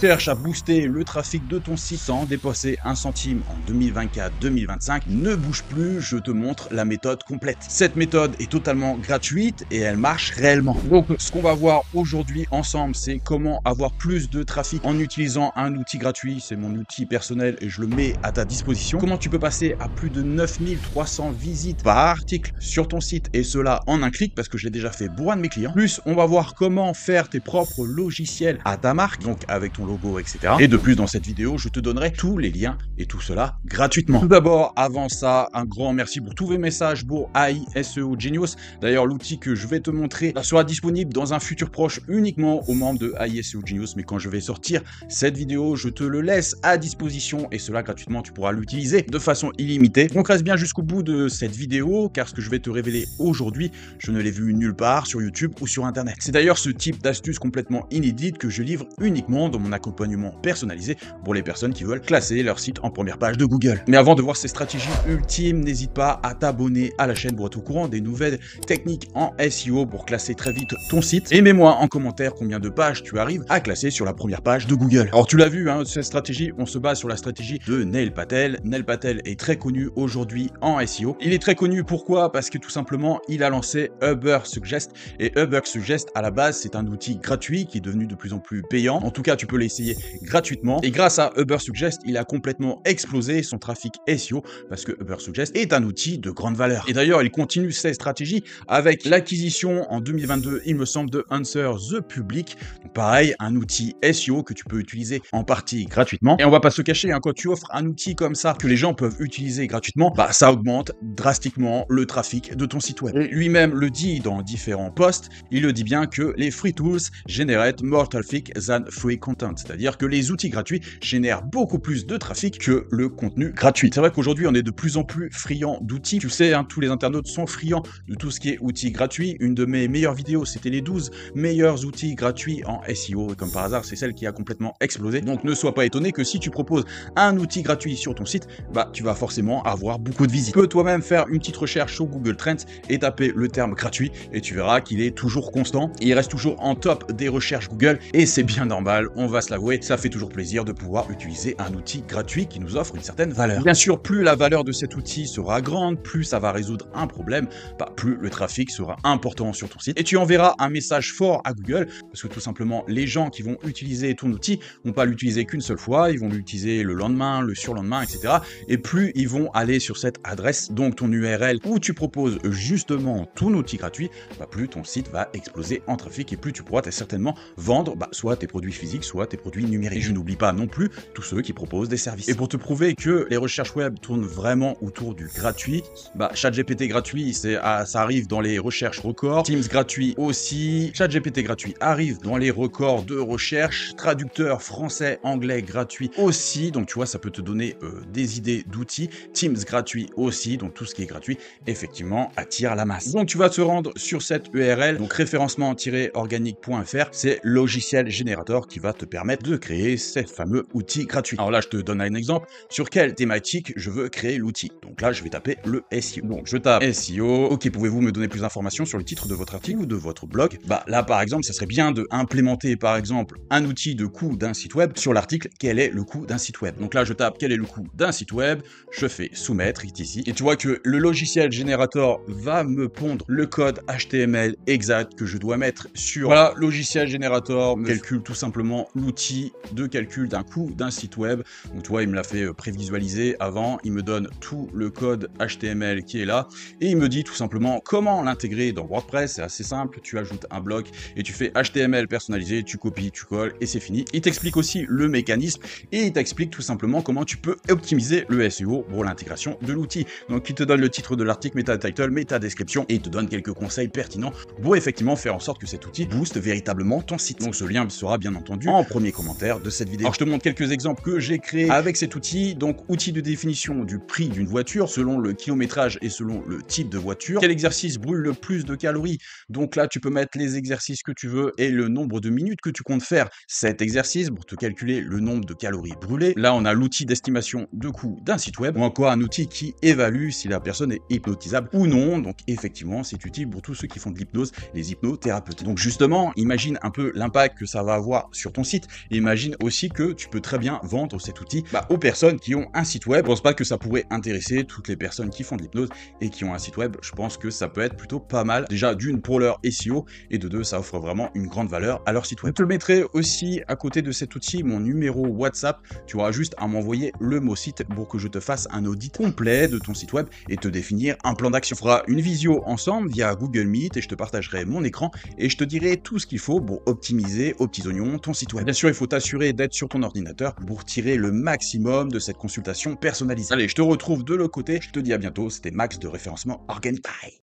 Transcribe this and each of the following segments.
cherches à booster le trafic de ton site sans dépenser un centime en 2024-2025, ne bouge plus, je te montre la méthode complète. Cette méthode est totalement gratuite et elle marche réellement. Donc ce qu'on va voir aujourd'hui ensemble, c'est comment avoir plus de trafic en utilisant un outil gratuit. C'est mon outil personnel et je le mets à ta disposition. Comment tu peux passer à plus de 9300 visites par article sur ton site et cela en un clic parce que je l'ai déjà fait pour un de mes clients. Plus on va voir comment faire tes propres logiciels à ta marque, donc avec ton logo, etc. Et de plus dans cette vidéo, je te donnerai tous les liens et tout cela gratuitement. Tout d'abord, avant ça, un grand merci pour tous vos messages pour AI SEO Genius. D'ailleurs, l'outil que je vais te montrer sera disponible dans un futur proche uniquement aux membres de AI SEO Genius. Mais quand je vais sortir cette vidéo, je te le laisse à disposition et cela gratuitement. Tu pourras l'utiliser de façon illimitée. Donc reste bien jusqu'au bout de cette vidéo car ce que je vais te révéler aujourd'hui, je ne l'ai vu nulle part sur YouTube ou sur Internet. C'est d'ailleurs ce type d'astuce complètement inédite que je livre uniquement dans mon accompagnement personnalisé pour les personnes qui veulent classer leur site en première page de Google. Mais avant de voir ces stratégies ultimes, n'hésite pas à t'abonner à la chaîne pour être au courant des nouvelles techniques en SEO pour classer très vite ton site. Et mets-moi en commentaire combien de pages tu arrives à classer sur la première page de Google. Alors tu l'as vu, hein, cette stratégie, on se base sur la stratégie de Neil Patel. Neil Patel est très connu aujourd'hui en SEO. Il est très connu pourquoi? Parce que tout simplement, il a lancé Ubersuggest. Et Ubersuggest, à la base, c'est un outil gratuit qui est devenu de plus en plus payant. En tout cas, tu peux l'essayer gratuitement. Et grâce à Ubersuggest, il a complètement explosé son trafic SEO parce que Ubersuggest est un outil de grande valeur. Et d'ailleurs, il continue ses stratégies avec l'acquisition en 2022, il me semble, de Answer the Public. Donc, pareil, un outil SEO que tu peux utiliser en partie gratuitement. Et on va pas se cacher, hein, quand tu offres un outil comme ça que les gens peuvent utiliser gratuitement, bah, ça augmente drastiquement le trafic de ton site web. Et lui-même le dit dans différents posts, il le dit bien que les free tools generate more traffic than free content. C'est-à-dire que les outils gratuits génèrent beaucoup plus de trafic que le contenu gratuit. C'est vrai qu'aujourd'hui, on est de plus en plus friand d'outils. Tu sais, hein, tous les internautes sont friands de tout ce qui est outils gratuits. Une de mes meilleures vidéos, c'était les 12 meilleurs outils gratuits en SEO. Et comme par hasard, c'est celle qui a complètement explosé. Donc ne sois pas étonné que si tu proposes un outil gratuit sur ton site, bah tu vas forcément avoir beaucoup de visites. Tu peux toi-même faire une petite recherche sur Google Trends et taper le terme gratuit et tu verras qu'il est toujours constant. Il reste toujours en top des recherches Google et c'est bien normal, on va se l'avouer, ça fait toujours plaisir de pouvoir utiliser un outil gratuit qui nous offre une certaine valeur. Bien sûr, plus la valeur de cet outil sera grande, plus ça va résoudre un problème, bah, plus le trafic sera important sur ton site et tu enverras un message fort à Google parce que tout simplement les gens qui vont utiliser ton outil vont pas l'utiliser qu'une seule fois, ils vont l'utiliser le lendemain, le surlendemain, etc. Et plus ils vont aller sur cette adresse, donc ton URL où tu proposes justement ton outil gratuit, bah, plus ton site va exploser en trafic et plus tu pourras certainement vendre soit tes produits physiques, soit tes produits numériques. Et je n'oublie pas non plus tous ceux qui proposent des services. Et pour te prouver que les recherches web tournent vraiment autour du gratuit, bah, ChatGPT gratuit, ça arrive dans les recherches records. Teams gratuit aussi. ChatGPT gratuit arrive dans les records de recherche. Traducteur français-anglais gratuit aussi. Donc tu vois, ça peut te donner des idées d'outils. Teams gratuit aussi. Donc tout ce qui est gratuit, effectivement, attire la masse. Donc tu vas te rendre sur cette URL, donc référencement-organique.fr. C'est logiciel générateur qui va te permettre de créer ces fameux outils gratuits. Alors là, je te donne un exemple sur quelle thématique je veux créer l'outil. Donc là, je vais taper le SEO. Donc je tape SEO. Ok, pouvez-vous me donner plus d'informations sur le titre de votre article ou de votre blog? Bah là, par exemple, ça serait bien de implémenter, par exemple, un outil de coût d'un site web sur l'article. Quel est le coût d'un site web? Donc là, je tape quel est le coût d'un site web. Je fais soumettre ici. Et tu vois que le logiciel générateur va me pondre le code HTML exact que je dois mettre sur voilà, logiciel générateur me calcule tout simplement l'outil de calcul d'un coût d'un site web. Donc tu vois, il me l'a fait prévisualiser avant, il me donne tout le code HTML qui est là et il me dit tout simplement comment l'intégrer dans WordPress. C'est assez simple, tu ajoutes un bloc et tu fais HTML personnalisé, tu copies, tu colles et c'est fini. Il t'explique aussi le mécanisme et il t'explique tout simplement comment tu peux optimiser le SEO pour l'intégration de l'outil. Donc il te donne le titre de l'article, meta title, meta description et il te donne quelques conseils pertinents pour effectivement faire en sorte que cet outil booste véritablement ton site. Donc ce lien sera bien entendu en premier commentaire de cette vidéo. Alors je te montre quelques exemples que j'ai créés avec cet outil. Donc outil de définition du prix d'une voiture selon le kilométrage et selon le type de voiture. Quel exercice brûle le plus de calories? Donc là tu peux mettre les exercices que tu veux et le nombre de minutes que tu comptes faire cet exercice pour te calculer le nombre de calories brûlées. Là on a l'outil d'estimation de coût d'un site web ou encore un outil qui évalue si la personne est hypnotisable ou non. Donc effectivement c'est utile pour tous ceux qui font de l'hypnose, les hypnothérapeutes. Donc justement imagine un peu l'impact que ça va avoir sur ton site. Et imagine aussi que tu peux très bien vendre cet outil aux personnes qui ont un site web. Je pense pas que ça pourrait intéresser toutes les personnes qui font de l'hypnose et qui ont un site web. Je pense que ça peut être plutôt pas mal. Déjà, d'une, pour leur SEO, et de deux, ça offre vraiment une grande valeur à leur site web. Je te mettrai aussi à côté de cet outil mon numéro WhatsApp. Tu auras juste à m'envoyer le mot site pour que je te fasse un audit complet de ton site web et te définir un plan d'action. On fera une visio ensemble via Google Meet et je te partagerai mon écran et je te dirai tout ce qu'il faut pour optimiser aux petits oignons ton site web. Bien sûr, il faut t'assurer d'être sur ton ordinateur pour tirer le maximum de cette consultation personnalisée. Allez, je te retrouve de l'autre côté. Je te dis à bientôt. C'était Max de référencement Organify.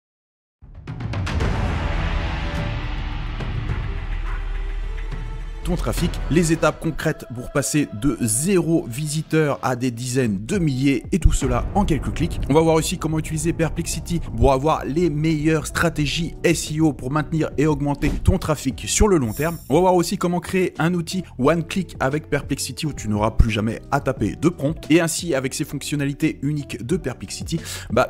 Ton trafic, les étapes concrètes pour passer de 0 visiteurs à des dizaines de milliers et tout cela en quelques clics. On va voir aussi comment utiliser Perplexity pour avoir les meilleures stratégies SEO pour maintenir et augmenter ton trafic sur le long terme. On va voir aussi comment créer un outil one click avec Perplexity où tu n'auras plus jamais à taper de prompt et ainsi avec ces fonctionnalités uniques de Perplexity,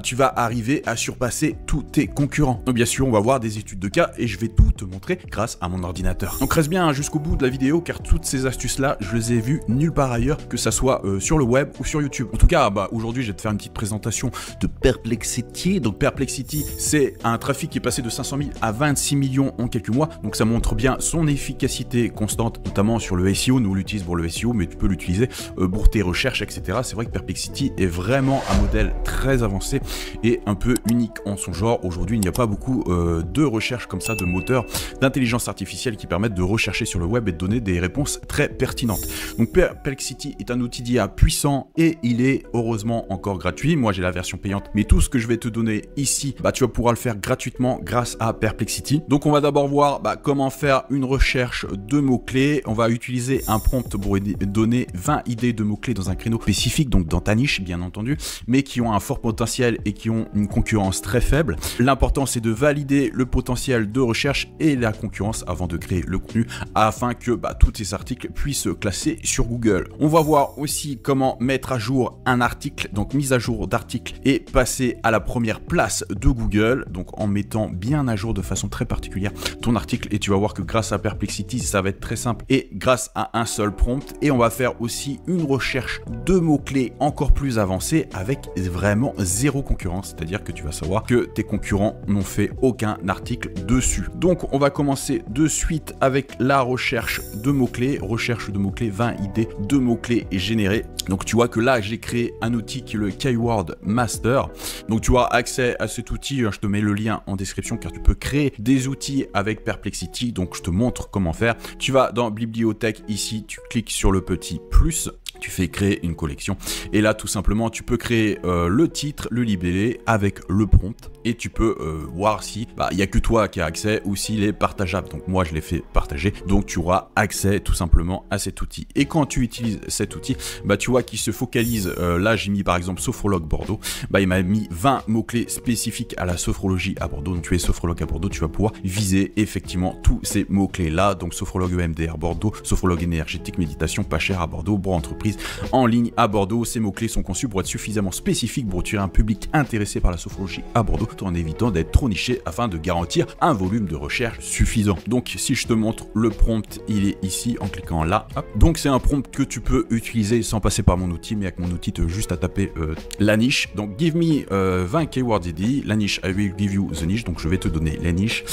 tu vas arriver à surpasser tous tes concurrents. Donc bien sûr, on va voir des études de cas et je vais tout te montrer grâce à mon ordinateur. Donc reste bien jusqu'au bout de la vidéo car toutes ces astuces là je les ai vues nulle part ailleurs, que ça soit sur le web ou sur YouTube. En tout cas aujourd'hui je vais te faire une petite présentation de Perplexity. Donc Perplexity, c'est un trafic qui est passé de 500 000 à 26 millions en quelques mois, donc ça montre bien son efficacité constante, notamment sur le SEO. Nous on l'utilise pour le SEO mais tu peux l'utiliser pour tes recherches, etc. C'est vrai que Perplexity est vraiment un modèle très avancé et un peu unique en son genre. Aujourd'hui il n'y a pas beaucoup de recherches comme ça, de moteurs d'intelligence artificielle qui permettent de rechercher sur le web et de donner des réponses très pertinentes. Donc Perplexity est un outil d'IA puissant et il est heureusement encore gratuit. Moi j'ai la version payante, mais tout ce que je vais te donner ici, tu vas pouvoir le faire gratuitement grâce à Perplexity. Donc on va d'abord voir comment faire une recherche de mots-clés. On va utiliser un prompt pour donner 20 idées de mots-clés dans un créneau spécifique, donc dans ta niche bien entendu, mais qui ont un fort potentiel et qui ont une concurrence très faible. L'important c'est de valider le potentiel de recherche et la concurrence avant de créer le contenu afin que tous tes articles puissent se classer sur Google. On va voir aussi comment mettre à jour un article, donc mise à jour d'article et passer à la première place de Google, donc en mettant bien à jour de façon très particulière ton article, et tu vas voir que grâce à Perplexity ça va être très simple et grâce à un seul prompt. Et on va faire aussi une recherche de mots-clés encore plus avancée avec vraiment zéro concurrence, c'est-à-dire que tu vas savoir que tes concurrents n'ont fait aucun article dessus. Donc on va commencer de suite avec la recherche de mots-clés, 20 idées de mots-clés générés. Donc tu vois que là j'ai créé un outil qui est le Keyword Master. Donc tu auras accès à cet outil, je te mets le lien en description car tu peux créer des outils avec Perplexity. Donc je te montre comment faire. Tu vas dans bibliothèque ici, tu cliques sur le petit plus, tu fais créer une collection et là tout simplement tu peux créer le titre, le libellé avec le prompt et tu peux voir si il n'y a que toi qui as accès ou s'il est partageable. Donc moi je l'ai fait partager, donc tu auras accès tout simplement à cet outil. Et quand tu utilises cet outil, tu vois qu'il se focalise, là j'ai mis par exemple sophrologue Bordeaux, il m'a mis 20 mots-clés spécifiques à la sophrologie à Bordeaux. Donc tu es sophrologue à Bordeaux, tu vas pouvoir viser effectivement tous ces mots-clés là, donc sophrologue EMDR Bordeaux, sophrologue énergétique, méditation pas cher à Bordeaux, pour entreprise en ligne à Bordeaux. Ces mots-clés sont conçus pour être suffisamment spécifiques pour attirer un public intéressé par la sophrologie à Bordeaux, tout en évitant d'être trop niché afin de garantir un volume de recherche suffisant. Donc si je te montre le prompt, il est ici en cliquant là. Hop. Donc c'est un prompt que tu peux utiliser sans passer par mon outil, mais avec mon outil tu as juste à taper la niche. Donc give me 20 keywords ID, la niche, I will give you the niche, donc je vais te donner la niche.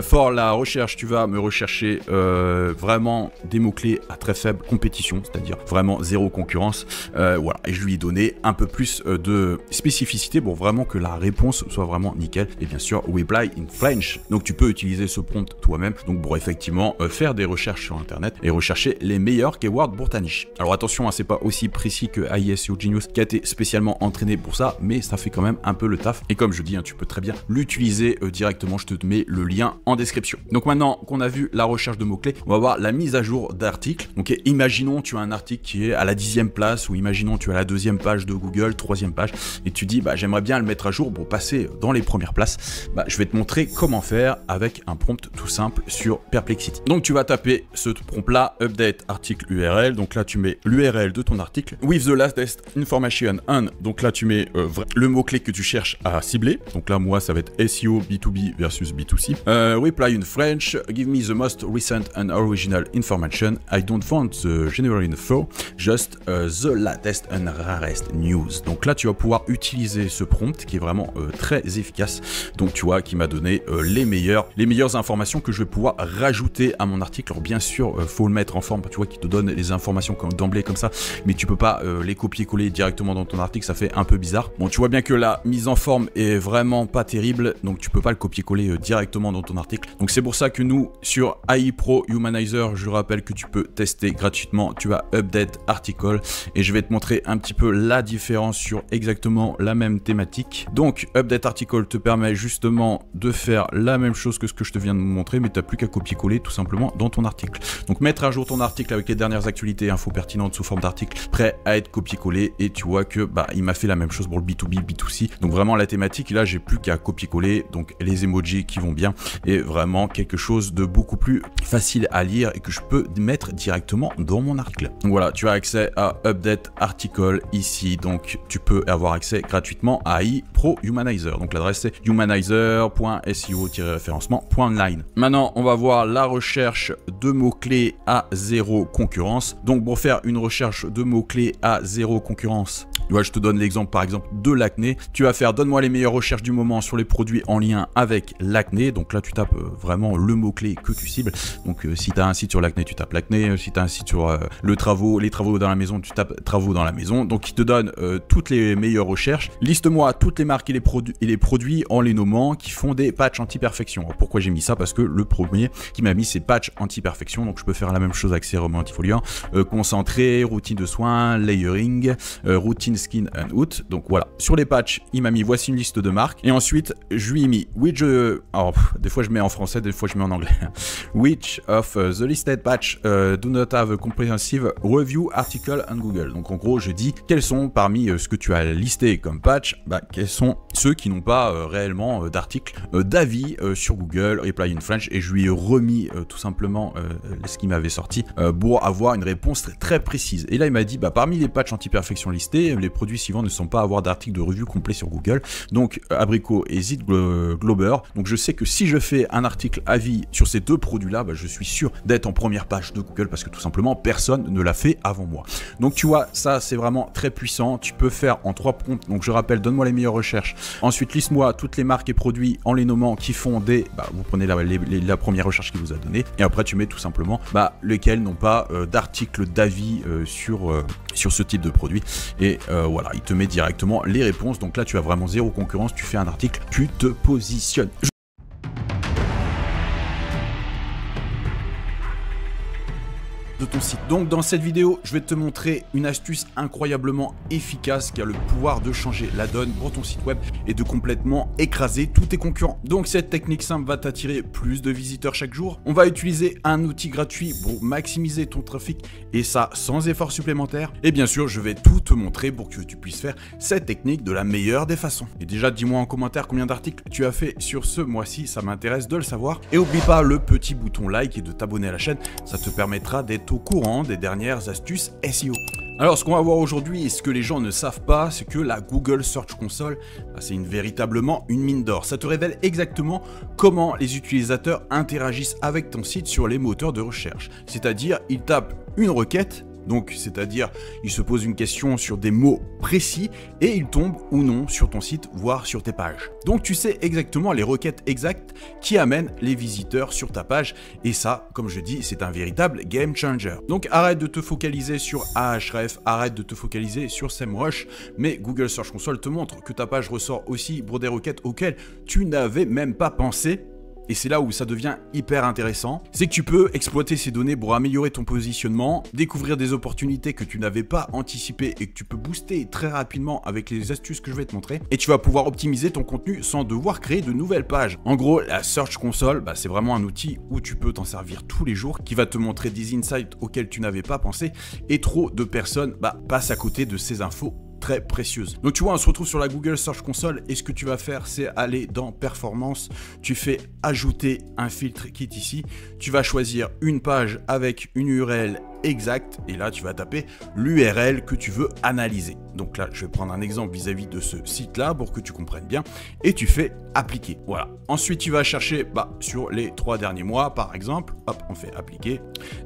For la recherche, tu vas me rechercher vraiment des mots-clés à très faible compétition, c'est-à-dire vraiment zéro concurrence. Voilà, et je lui ai donné un peu plus de spécificité pour vraiment que la réponse soit vraiment nickel. Et bien sûr, reply in French. Donc tu peux utiliser ce prompt toi-même, donc pour effectivement faire des recherches sur internet et rechercher les meilleurs keywords pour ta niche. Alors attention, c'est pas aussi précis que AI SEO Genius qui a été spécialement entraîné pour ça, mais ça fait quand même un peu le taf. Et comme je dis, tu peux très bien l'utiliser directement. Je te mets le lien en description. Donc maintenant qu'on a vu la recherche de mots-clés, on va voir la mise à jour d'articles. Donc imaginons tu as un article qui est à la 10e place, ou imaginons tu as la 2e page de Google, 3e page, et tu dis j'aimerais bien le mettre à jour pour passer dans dans les premières places, bah, je vais te montrer comment faire avec un prompt tout simple sur Perplexity. Donc tu vas taper ce prompt là, update article URL, donc là tu mets l'URL de ton article, with the latest information on, donc là tu mets le mot-clé que tu cherches à cibler, donc là moi ça va être SEO B2B versus B2C, reply in French, give me the most recent and original information, I don't want the general info, just the latest and rarest news. Donc là tu vas pouvoir utiliser ce prompt qui est vraiment très efficace, donc tu vois qui m'a donné les meilleures informations que je vais pouvoir rajouter à mon article. Alors bien sûr faut le mettre en forme, tu vois, qui te donne les informations d'emblée comme ça, mais tu peux pas les copier-coller directement dans ton article, ça fait un peu bizarre. Bon, tu vois bien que la mise en forme est vraiment pas terrible, donc tu peux pas le copier-coller directement dans ton article. Donc c'est pour ça que nous sur AI Pro Humanizer, je rappelle que tu peux tester gratuitement, tu as update article et je vais te montrer un petit peu la différence sur exactement la même thématique. Donc update article te permet justement de faire la même chose que ce que je te viens de montrer, mais tu n'as plus qu'à copier-coller tout simplement dans ton article. Donc mettre à jour ton article avec les dernières actualités et infos pertinentes sous forme d'article prêt à être copié-collé, et tu vois que bah il m'a fait la même chose pour le B2B, B2C. Donc vraiment la thématique, là j'ai plus qu'à copier-coller, donc les emojis qui vont bien, et vraiment quelque chose de beaucoup plus facile à lire et que je peux mettre directement dans mon article. Donc voilà, tu as accès à update article ici, donc tu peux avoir accès gratuitement à AI Pro Humanizer. Donc l'adresse c'est humanizer.seo-référencement.online. Maintenant on va voir la recherche de mots-clés à zéro concurrence. Donc pour faire une recherche de mots-clés à zéro concurrence, je te donne l'exemple par exemple de l'acné. Tu vas faire donne-moi les meilleures recherches du moment sur les produits en lien avec l'acné. Donc là tu tapes vraiment le mot-clé que tu cibles. Donc si tu as un site sur l'acné, tu tapes l'acné. Si tu as un site sur les travaux dans la maison, tu tapes travaux dans la maison. Donc il te donne toutes les meilleures recherches. Liste-moi toutes les marques et les produits en les nommant qui font des patchs anti-perfection. Pourquoi j'ai mis ça? Parce que le premier qui m'a mis c'est patch anti-perfection. Donc je peux faire la même chose avec sérum antifoliant, concentré, routine de soins, layering, routine skin and out. Donc voilà, sur les patchs il m'a mis voici une liste de marques, et ensuite je lui ai mis which des fois je mets en français, des fois je mets en anglais, which of the listed patch do not have a comprehensive review article on Google. Donc en gros je dis quels sont parmi ce que tu as listé comme patch, quels sont ceux qui n'ont pas réellement d'article d'avis sur Google, reply in French, et je lui ai remis tout simplement ce qui m'avait sorti pour avoir une réponse très précise. Et là il m'a dit parmi les patchs anti-perfection listés, les produits suivants ne sont pas à avoir d'article de review complet sur Google, donc Abricot et Zit Glober. Donc je sais que si je fais un article avis sur ces deux produits là, je suis sûr d'être en première page de Google parce que tout simplement personne ne l'a fait avant moi. Donc tu vois, ça c'est vraiment très puissant. Tu peux faire en 3 prompts. Donc je rappelle, donne-moi les meilleures recherches, ensuite liste-moi toutes les marques et produits en les nommant qui font des, vous prenez la première recherche qu'il vous a donnée, et après tu mets tout simplement lesquels n'ont pas d'article d'avis sur ce type de produit, et voilà, il te met directement les réponses. Donc là tu as vraiment zéro concurrence, tu fais un article, tu te positionnes. De ton site. Donc dans cette vidéo, je vais te montrer une astuce incroyablement efficace qui a le pouvoir de changer la donne pour ton site web et de complètement écraser tous tes concurrents. Donc cette technique simple va t'attirer plus de visiteurs chaque jour. On va utiliser un outil gratuit pour maximiser ton trafic, et ça sans effort supplémentaire. Et bien sûr, je vais tout te montrer pour que tu puisses faire cette technique de la meilleure des façons. Et déjà, dis-moi en commentaire combien d'articles tu as fait sur ce mois-ci, ça m'intéresse de le savoir. Et oublie pas le petit bouton like et de t'abonner à la chaîne, ça te permettra d'être au courant des dernières astuces SEO. Alors ce qu'on va voir aujourd'hui, et ce que les gens ne savent pas, c'est que la Google Search Console, c'est véritablement une mine d'or. Ça te révèle exactement comment les utilisateurs interagissent avec ton site sur les moteurs de recherche. C'est-à-dire, ils tapent une requête, donc c'est-à-dire il se pose une question sur des mots précis et il tombe ou non sur ton site, voire sur tes pages. Donc tu sais exactement les requêtes exactes qui amènent les visiteurs sur ta page, et ça, comme je dis, c'est un véritable game changer. Donc arrête de te focaliser sur Ahref, arrête de te focaliser sur SEMrush, mais Google Search Console te montre que ta page ressort aussi pour des requêtes auxquelles tu n'avais même pas pensé. Et c'est là où ça devient hyper intéressant, c'est que tu peux exploiter ces données pour améliorer ton positionnement, découvrir des opportunités que tu n'avais pas anticipées et que tu peux booster très rapidement avec les astuces que je vais te montrer, et tu vas pouvoir optimiser ton contenu sans devoir créer de nouvelles pages. En gros, la Search Console, c'est vraiment un outil où tu peux t'en servir tous les jours, qui va te montrer des insights auxquels tu n'avais pas pensé, et trop de personnes passent à côté de ces infos très précieuses. Donc tu vois, on se retrouve sur la Google Search Console et ce que tu vas faire, c'est aller dans Performance, tu fais ajouter un filtre qui est ici, tu vas choisir une page avec une URL exacte et là tu vas taper l'URL que tu veux analyser. Donc là je vais prendre un exemple vis-à-vis de ce site là pour que tu comprennes bien et tu fais appliquer. Voilà. Ensuite tu vas chercher sur les 3 derniers mois par exemple, hop, on fait appliquer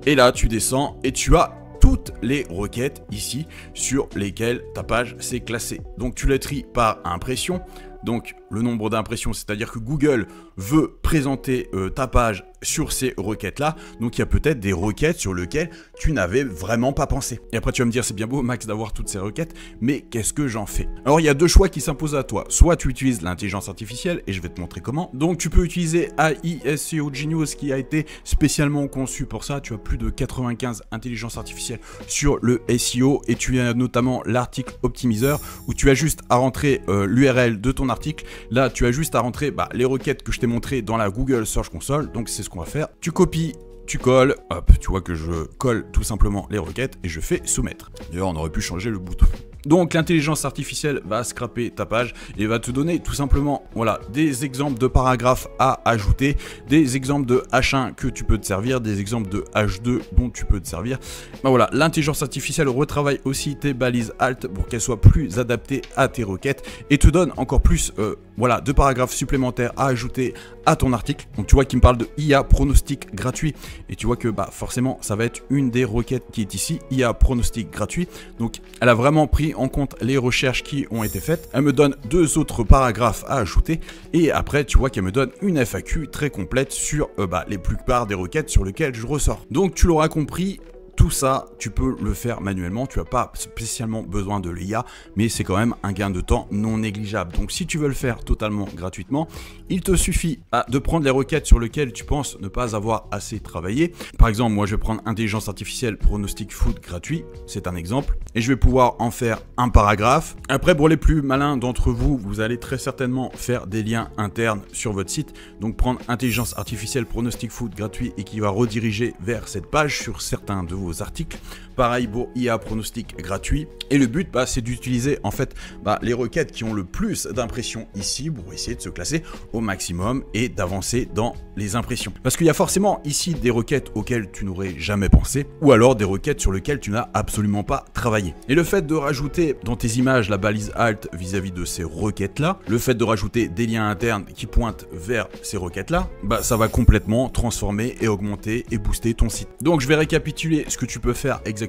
et là tu descends et tu as toutes les requêtes ici sur lesquelles ta page s'est classée. Donc tu les tries par impression. Donc le nombre d'impressions, c'est-à-dire que Google veut présenter ta page sur ces requêtes-là. Donc il y a peut-être des requêtes sur lesquelles tu n'avais vraiment pas pensé. Et après tu vas me dire, c'est bien beau Max d'avoir toutes ces requêtes, mais qu'est-ce que j'en fais? Alors il y a 2 choix qui s'imposent à toi. Soit tu utilises l'intelligence artificielle, et je vais te montrer comment. Donc tu peux utiliser AI SEO Genius qui a été spécialement conçu pour ça. Tu as plus de 95 intelligences artificielles sur le SEO et tu as notamment l'article optimiseur où tu as juste à rentrer l'URL de ton article. Là tu as juste à rentrer les requêtes que je t'ai montrées dans la Google Search Console. Donc c'est ce qu'on va faire. Tu copies, tu colles, hop, tu vois que je colle tout simplement les requêtes et je fais soumettre. D'ailleurs on aurait pu changer le bouton. Donc l'intelligence artificielle va scraper ta page et va te donner tout simplement des exemples de paragraphes à ajouter, des exemples de H1 que tu peux te servir, des exemples de H2 dont tu peux te servir. Voilà, l'intelligence artificielle retravaille aussi tes balises alt pour qu'elles soient plus adaptées à tes requêtes et te donne encore plus de paragraphes supplémentaires à ajouter à ton article. Donc tu vois qu'il me parle de IA pronostic gratuit et tu vois que forcément ça va être une des requêtes qui est ici, IA pronostic gratuit. Donc elle a vraiment pris en compte les recherches qui ont été faites. Elle me donne 2 autres paragraphes à ajouter et après tu vois qu'elle me donne une FAQ très complète sur les plupart des requêtes sur lesquelles je ressors. Donc tu l'auras compris, tout ça, tu peux le faire manuellement, tu n'as pas spécialement besoin de l'IA, mais c'est quand même un gain de temps non négligeable. Donc si tu veux le faire totalement gratuitement, il te suffit de prendre les requêtes sur lesquelles tu penses ne pas avoir assez travaillé. Par exemple, moi je vais prendre intelligence artificielle pronostic food gratuit, c'est un exemple, et je vais pouvoir en faire un paragraphe. Après, pour les plus malins d'entre vous, vous allez très certainement faire des liens internes sur votre site. Donc prendre intelligence artificielle pronostic food gratuit et qui va rediriger vers cette page sur certains de vos articles. Pareil pour IA pronostic gratuit. Et le but, c'est d'utiliser en fait les requêtes qui ont le plus d'impressions ici pour essayer de se classer au maximum et d'avancer dans les impressions. Parce qu'il y a forcément ici des requêtes auxquelles tu n'aurais jamais pensé ou alors des requêtes sur lesquelles tu n'as absolument pas travaillé. Et le fait de rajouter dans tes images la balise alt vis-à-vis de ces requêtes-là, le fait de rajouter des liens internes qui pointent vers ces requêtes-là, ça va complètement transformer et augmenter et booster ton site. Donc je vais récapituler ce que tu peux faire exactement.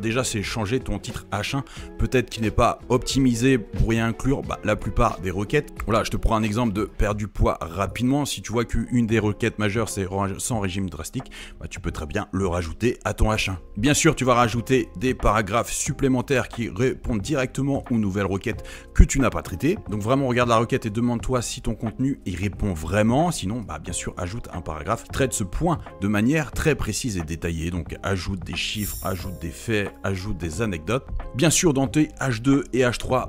Déjà c'est changer ton titre H1, peut-être qu'il n'est pas optimisé pour y inclure la plupart des requêtes. Voilà, je te prends un exemple de perdre du poids rapidement. Si tu vois qu'une des requêtes majeures c'est sans régime drastique, tu peux très bien le rajouter à ton H1. Bien sûr tu vas rajouter des paragraphes supplémentaires qui répondent directement aux nouvelles requêtes que tu n'as pas traitées. Donc vraiment regarde la requête et demande-toi si ton contenu y répond vraiment. Sinon bien sûr ajoute un paragraphe qui traite ce point de manière très précise et détaillée. Donc ajoute des chiffres, ajoute des faits, ajoute des anecdotes. Bien sûr dans tes H2 et H3,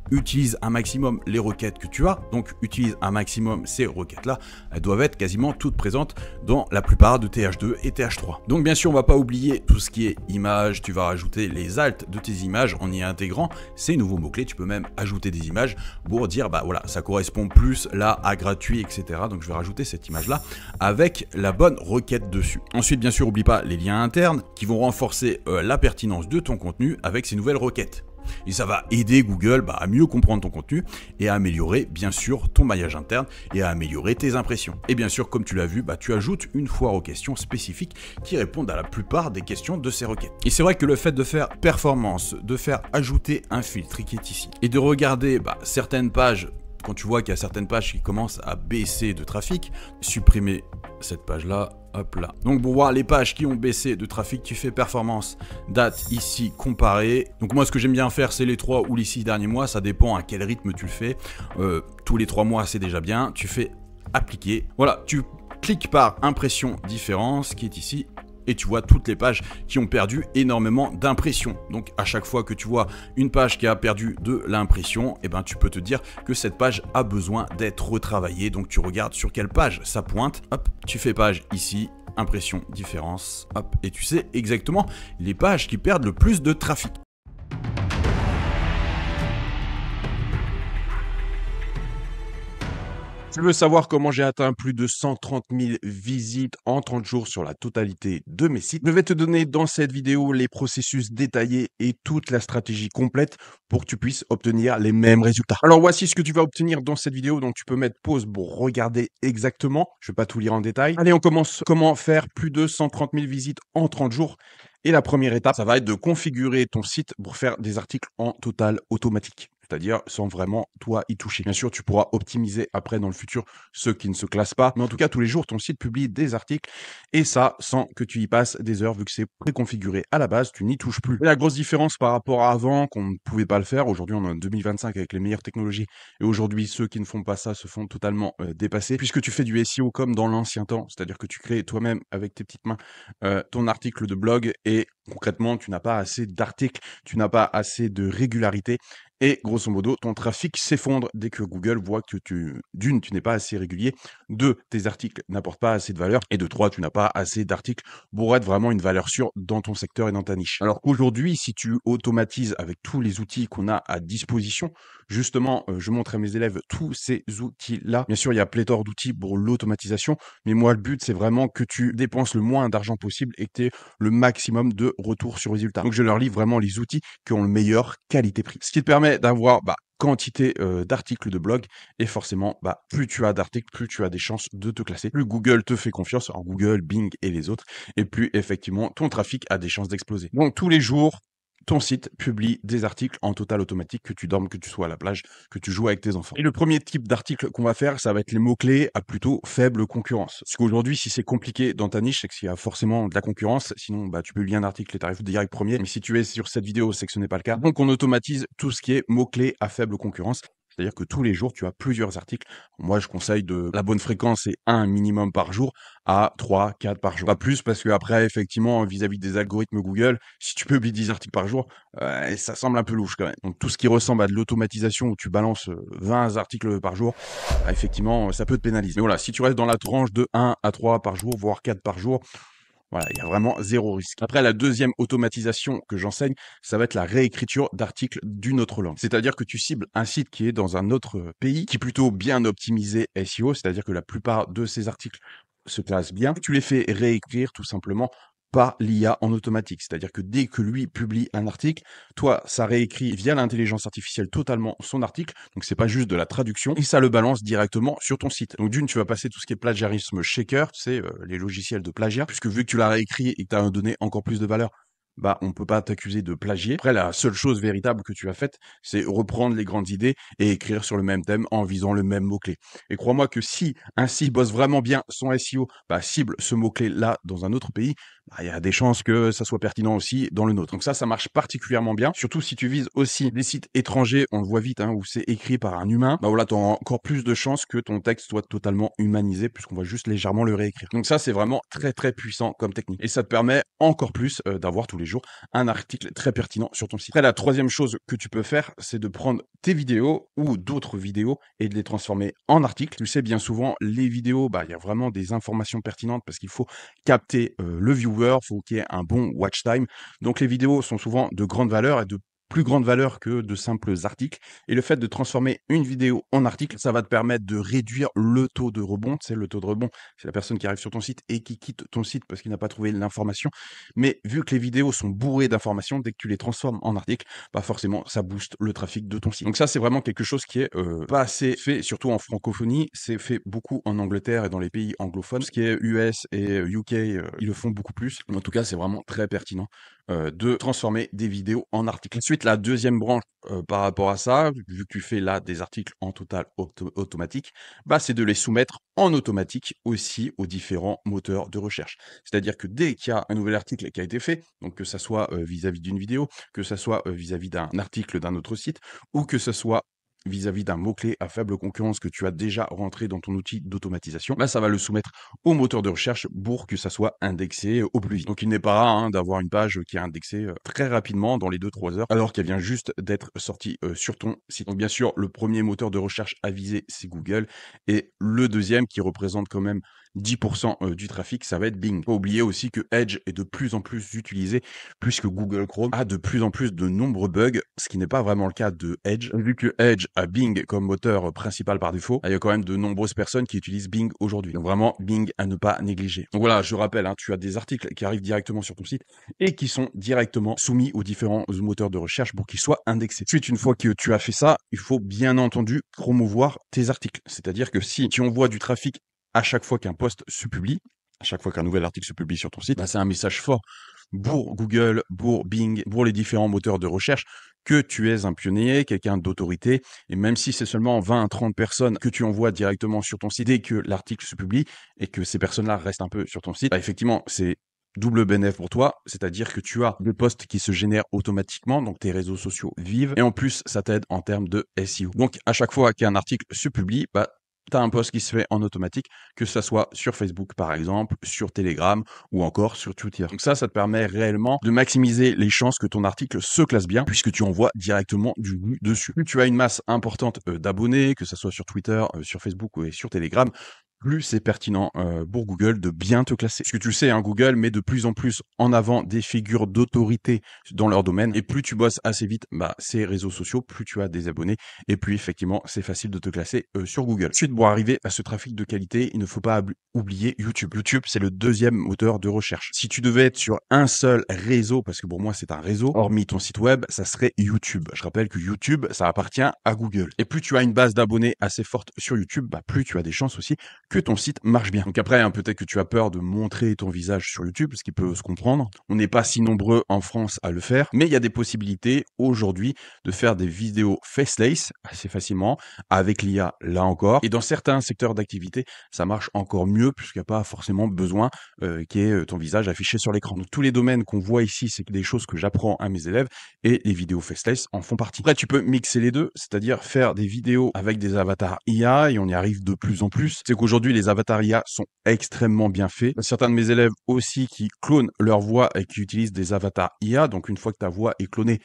utilise un maximum les requêtes que tu as, donc utilise un maximum ces requêtes-là, elles doivent être quasiment toutes présentes dans la plupart de tes H2 et tes H3. Donc bien sûr, on va pas oublier tout ce qui est images, tu vas rajouter les alt de tes images en y intégrant ces nouveaux mots-clés, tu peux même ajouter des images pour dire, voilà, ça correspond plus là à gratuit, etc. Donc je vais rajouter cette image-là avec la bonne requête dessus. Ensuite, bien sûr, oublie pas les liens internes qui vont renforcer la pertinence de ton contenu avec ces nouvelles requêtes. Et ça va aider Google à mieux comprendre ton contenu et à améliorer bien sûr ton maillage interne et à améliorer tes impressions. Et bien sûr, comme tu l'as vu, tu ajoutes une foire aux questions spécifiques qui répondent à la plupart des questions de ces requêtes. Et c'est vrai que le fait de faire performance, de faire ajouter un filtre qui est ici et de regarder certaines pages, quand tu vois qu'il y a certaines pages qui commencent à baisser de trafic, supprimer cette page-là, hop là. Donc pour voir les pages qui ont baissé de trafic, tu fais performance, date ici, comparé. Donc moi ce que j'aime bien faire c'est les 3 ou les 6 derniers mois, ça dépend à quel rythme tu le fais. Tous les 3 mois c'est déjà bien, tu fais appliquer. Voilà, tu cliques par impression différence qui est ici. Et tu vois toutes les pages qui ont perdu énormément d'impressions. Donc à chaque fois que tu vois une page qui a perdu de l'impression, tu peux te dire que cette page a besoin d'être retravaillée. Donc tu regardes sur quelle page ça pointe, hop, tu fais page ici, impression, différence, hop, et tu sais exactement les pages qui perdent le plus de trafic. Tu veux savoir comment j'ai atteint plus de 130 000 visites en 30 jours sur la totalité de mes sites? Je vais te donner dans cette vidéo les processus détaillés et toute la stratégie complète pour que tu puisses obtenir les mêmes résultats. Alors voici ce que tu vas obtenir dans cette vidéo, donc tu peux mettre pause pour regarder exactement. Je ne vais pas tout lire en détail. Allez, on commence. Comment faire plus de 130 000 visites en 30 jours? Et la première étape, ça va être de configurer ton site pour faire des articles en total automatique, c'est-à-dire sans vraiment toi y toucher. Bien sûr, tu pourras optimiser après dans le futur ceux qui ne se classent pas, mais en tout cas, tous les jours, ton site publie des articles et ça sans que tu y passes des heures vu que c'est préconfiguré à la base, tu n'y touches plus. Et la grosse différence par rapport à avant, qu'on ne pouvait pas le faire, aujourd'hui on est en 2025 avec les meilleures technologies et aujourd'hui ceux qui ne font pas ça se font totalement dépasser puisque tu fais du SEO comme dans l'ancien temps, c'est-à-dire que tu crées toi-même avec tes petites mains ton article de blog et concrètement, tu n'as pas assez d'articles, tu n'as pas assez de régularité et grosso modo, ton trafic s'effondre dès que Google voit que d'une, tu n'es pas assez régulier, deux, tes articles n'apportent pas assez de valeur et de trois, tu n'as pas assez d'articles pour être vraiment une valeur sûre dans ton secteur et dans ta niche. Alors qu'aujourd'hui, si tu automatises avec tous les outils qu'on a à disposition, justement, je montre à mes élèves tous ces outils-là. Bien sûr, il y a pléthore d'outils pour l'automatisation, mais moi, le but, c'est vraiment que tu dépenses le moins d'argent possible et que tu aies le maximum de retour sur résultat. Donc, je leur livre vraiment les outils qui ont le meilleur qualité-prix. Ce qui te permet d'avoir quantité d'articles de blog et forcément, plus tu as d'articles, plus tu as des chances de te classer. Plus Google te fait confiance, en Google, Bing et les autres, et plus effectivement ton trafic a des chances d'exploser. Donc tous les jours, ton site publie des articles en total automatique, que tu dormes, que tu sois à la plage, que tu joues avec tes enfants. Et le premier type d'article qu'on va faire, ça va être les mots-clés à plutôt faible concurrence. Parce qu'aujourd'hui, si c'est compliqué dans ta niche, c'est qu'il y a forcément de la concurrence. Sinon, tu publies un article et tu arrives direct premier. Mais si tu es sur cette vidéo, c'est que ce n'est pas le cas. Donc, on automatise tout ce qui est mots-clés à faible concurrence. C'est-à-dire que tous les jours, tu as plusieurs articles. Moi, je conseille la bonne fréquence, c'est un minimum par jour à 3, 4 par jour. Pas plus parce que après, effectivement, vis-à-vis des algorithmes Google, si tu publies 10 articles par jour, ça semble un peu louche quand même. Donc tout ce qui ressemble à de l'automatisation où tu balances 20 articles par jour, effectivement, ça peut te pénaliser. Mais voilà, si tu restes dans la tranche de 1 à 3 par jour, voire 4 par jour, voilà, il y a vraiment zéro risque. Après, la deuxième automatisation que j'enseigne, ça va être la réécriture d'articles d'une autre langue. C'est-à-dire que tu cibles un site qui est dans un autre pays, qui est plutôt bien optimisé SEO, c'est-à-dire que la plupart de ces articles se classent bien. Tu les fais réécrire tout simplement par l'IA en automatique. C'est-à-dire que dès que lui publie un article, toi, ça réécrit via l'intelligence artificielle totalement son article. Donc, c'est pas juste de la traduction et ça le balance directement sur ton site. Donc, d'une, tu vas passer tout ce qui est plagiarisme shaker, tu sais, les logiciels de plagiat, puisque vu que tu l'as réécrit et que tu as donné encore plus de valeur, on peut pas t'accuser de plagier. Après, la seule chose véritable que tu as faite, c'est reprendre les grandes idées et écrire sur le même thème en visant le même mot-clé. Et crois-moi que si un site bosse vraiment bien son SEO, cible ce mot-clé-là dans un autre pays, il y a des chances que ça soit pertinent aussi dans le nôtre. Donc ça marche particulièrement bien. Surtout si tu vises aussi des sites étrangers, on le voit vite, où c'est écrit par un humain. Voilà, tu as encore plus de chances que ton texte soit totalement humanisé puisqu'on va juste légèrement le réécrire. Donc ça, c'est vraiment très très puissant comme technique. Et ça te permet encore plus d'avoir tous les jours un article très pertinent sur ton site. Après, la troisième chose que tu peux faire, c'est de prendre tes vidéos ou d'autres vidéos et de les transformer en articles. Tu sais, bien souvent, les vidéos, il y a vraiment des informations pertinentes parce qu'il faut capter le viewer, il faut qu'il y ait un bon watch time. Donc les vidéos sont souvent de grande valeur et de plus grande valeur que de simples articles. Et le fait de transformer une vidéo en article, ça va te permettre de réduire le taux de rebond. C'est le taux de rebond, c'est la personne qui arrive sur ton site et qui quitte ton site parce qu'il n'a pas trouvé l'information. Mais vu que les vidéos sont bourrées d'informations, dès que tu les transformes en articles, forcément, ça booste le trafic de ton site. Donc ça, c'est vraiment quelque chose qui est pas assez fait, surtout en francophonie. C'est fait beaucoup en Angleterre et dans les pays anglophones. Ce qui est US et UK, ils le font beaucoup plus. Mais en tout cas, c'est vraiment très pertinent de transformer des vidéos en articles. Ensuite, la deuxième branche par rapport à ça, vu que tu fais là des articles en total automatique, c'est de les soumettre en automatique aussi aux différents moteurs de recherche. C'est-à-dire que dès qu'il y a un nouvel article qui a été fait, donc que ça soit vis-à-vis d'une vidéo, que ça soit vis-à-vis d'un article d'un autre site, ou que ce soit vis-à-vis d'un mot-clé à faible concurrence que tu as déjà rentré dans ton outil d'automatisation, ça va le soumettre au moteur de recherche pour que ça soit indexé au plus vite. Donc il n'est pas rare d'avoir une page qui est indexée très rapidement dans les 2-3 heures, alors qu'elle vient juste d'être sortie sur ton site. Donc bien sûr, le premier moteur de recherche à viser, c'est Google, et le deuxième qui représente quand même 10% du trafic, ça va être Bing. Faut pas oublier aussi que Edge est de plus en plus utilisé puisque Google Chrome a de plus en plus de nombreux bugs, ce qui n'est pas vraiment le cas de Edge. Vu que Edge à Bing comme moteur principal par défaut, il y a quand même de nombreuses personnes qui utilisent Bing aujourd'hui. Donc vraiment, Bing à ne pas négliger. Donc voilà, je rappelle, hein, tu as des articles qui arrivent directement sur ton site et qui sont directement soumis aux différents moteurs de recherche pour qu'ils soient indexés. Ensuite, une fois que tu as fait ça, il faut bien entendu promouvoir tes articles. C'est-à-dire que si tu envoies du trafic à chaque fois qu'un post se publie, à chaque fois qu'un nouvel article se publie sur ton site, c'est un message fort pour Google, pour Bing, pour les différents moteurs de recherche, que tu es un pionnier, quelqu'un d'autorité, et même si c'est seulement 20 à 30 personnes que tu envoies directement sur ton site dès que l'article se publie, et que ces personnes-là restent un peu sur ton site, effectivement, c'est double bénéfice pour toi, c'est-à-dire que tu as des posts qui se génèrent automatiquement, donc tes réseaux sociaux vivent, et en plus, ça t'aide en termes de SEO. Donc, à chaque fois qu'un article se publie, tu as un post qui se fait en automatique, que ça soit sur Facebook par exemple, sur Telegram ou encore sur Twitter. Donc ça te permet réellement de maximiser les chances que ton article se classe bien puisque tu envoies directement du but dessus. Plus tu as une masse importante d'abonnés, que ça soit sur Twitter, sur Facebook ou sur Telegram, plus c'est pertinent pour Google de bien te classer. Parce que tu le sais, hein, Google met de plus en plus en avant des figures d'autorité dans leur domaine. Et plus tu bosses assez vite ces réseaux sociaux, plus tu as des abonnés. Et plus effectivement, c'est facile de te classer sur Google. Ensuite, pour arriver à ce trafic de qualité, il ne faut pas oublier YouTube. YouTube, c'est le deuxième moteur de recherche. Si tu devais être sur un seul réseau, parce que pour moi, c'est un réseau, hormis ton site web, ça serait YouTube. Je rappelle que YouTube, ça appartient à Google. Et plus tu as une base d'abonnés assez forte sur YouTube, plus tu as des chances aussi que ton site marche bien. Donc après, hein, peut-être que tu as peur de montrer ton visage sur YouTube, ce qui peut se comprendre. On n'est pas si nombreux en France à le faire, mais il y a des possibilités aujourd'hui de faire des vidéos faceless assez facilement avec l'IA là encore. Et dans certains secteurs d'activité, ça marche encore mieux puisqu'il n'y a pas forcément besoin qu'il y ait ton visage affiché sur l'écran. Donc tous les domaines qu'on voit ici, c'est des choses que j'apprends à mes élèves et les vidéos faceless en font partie. Après, tu peux mixer les deux, c'est-à-dire faire des vidéos avec des avatars IA et on y arrive de plus en plus. C'est qu'aujourd'hui, les avatars IA sont extrêmement bien faits. Certains de mes élèves aussi qui clonent leur voix et qui utilisent des avatars IA. Donc, une fois que ta voix est clonée,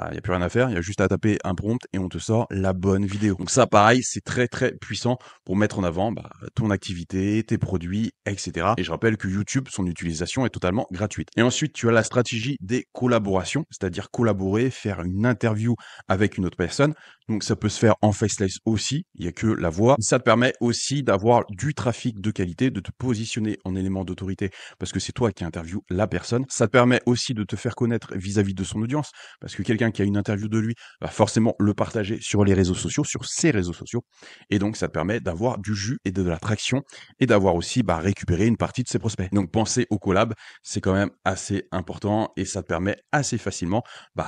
il n'y a plus rien à faire, il y a juste à taper un prompt et on te sort la bonne vidéo. Donc ça, pareil, c'est très très puissant pour mettre en avant ton activité, tes produits, etc. Et je rappelle que YouTube, son utilisation est totalement gratuite. Et ensuite, tu as la stratégie des collaborations, c'est-à-dire collaborer, faire une interview avec une autre personne. Donc ça peut se faire en faceless aussi, il n'y a que la voix. Ça te permet aussi d'avoir du trafic de qualité, de te positionner en élément d'autorité parce que c'est toi qui interviews la personne. Ça te permet aussi de te faire connaître vis-à-vis de son audience parce que quelqu'un qui a une interview de lui va forcément le partager sur les réseaux sociaux, sur ses réseaux sociaux. Et donc ça te permet d'avoir du jus et de l'attraction et d'avoir aussi récupéré une partie de ses prospects. Donc penser au collab, c'est quand même assez important et ça te permet assez facilement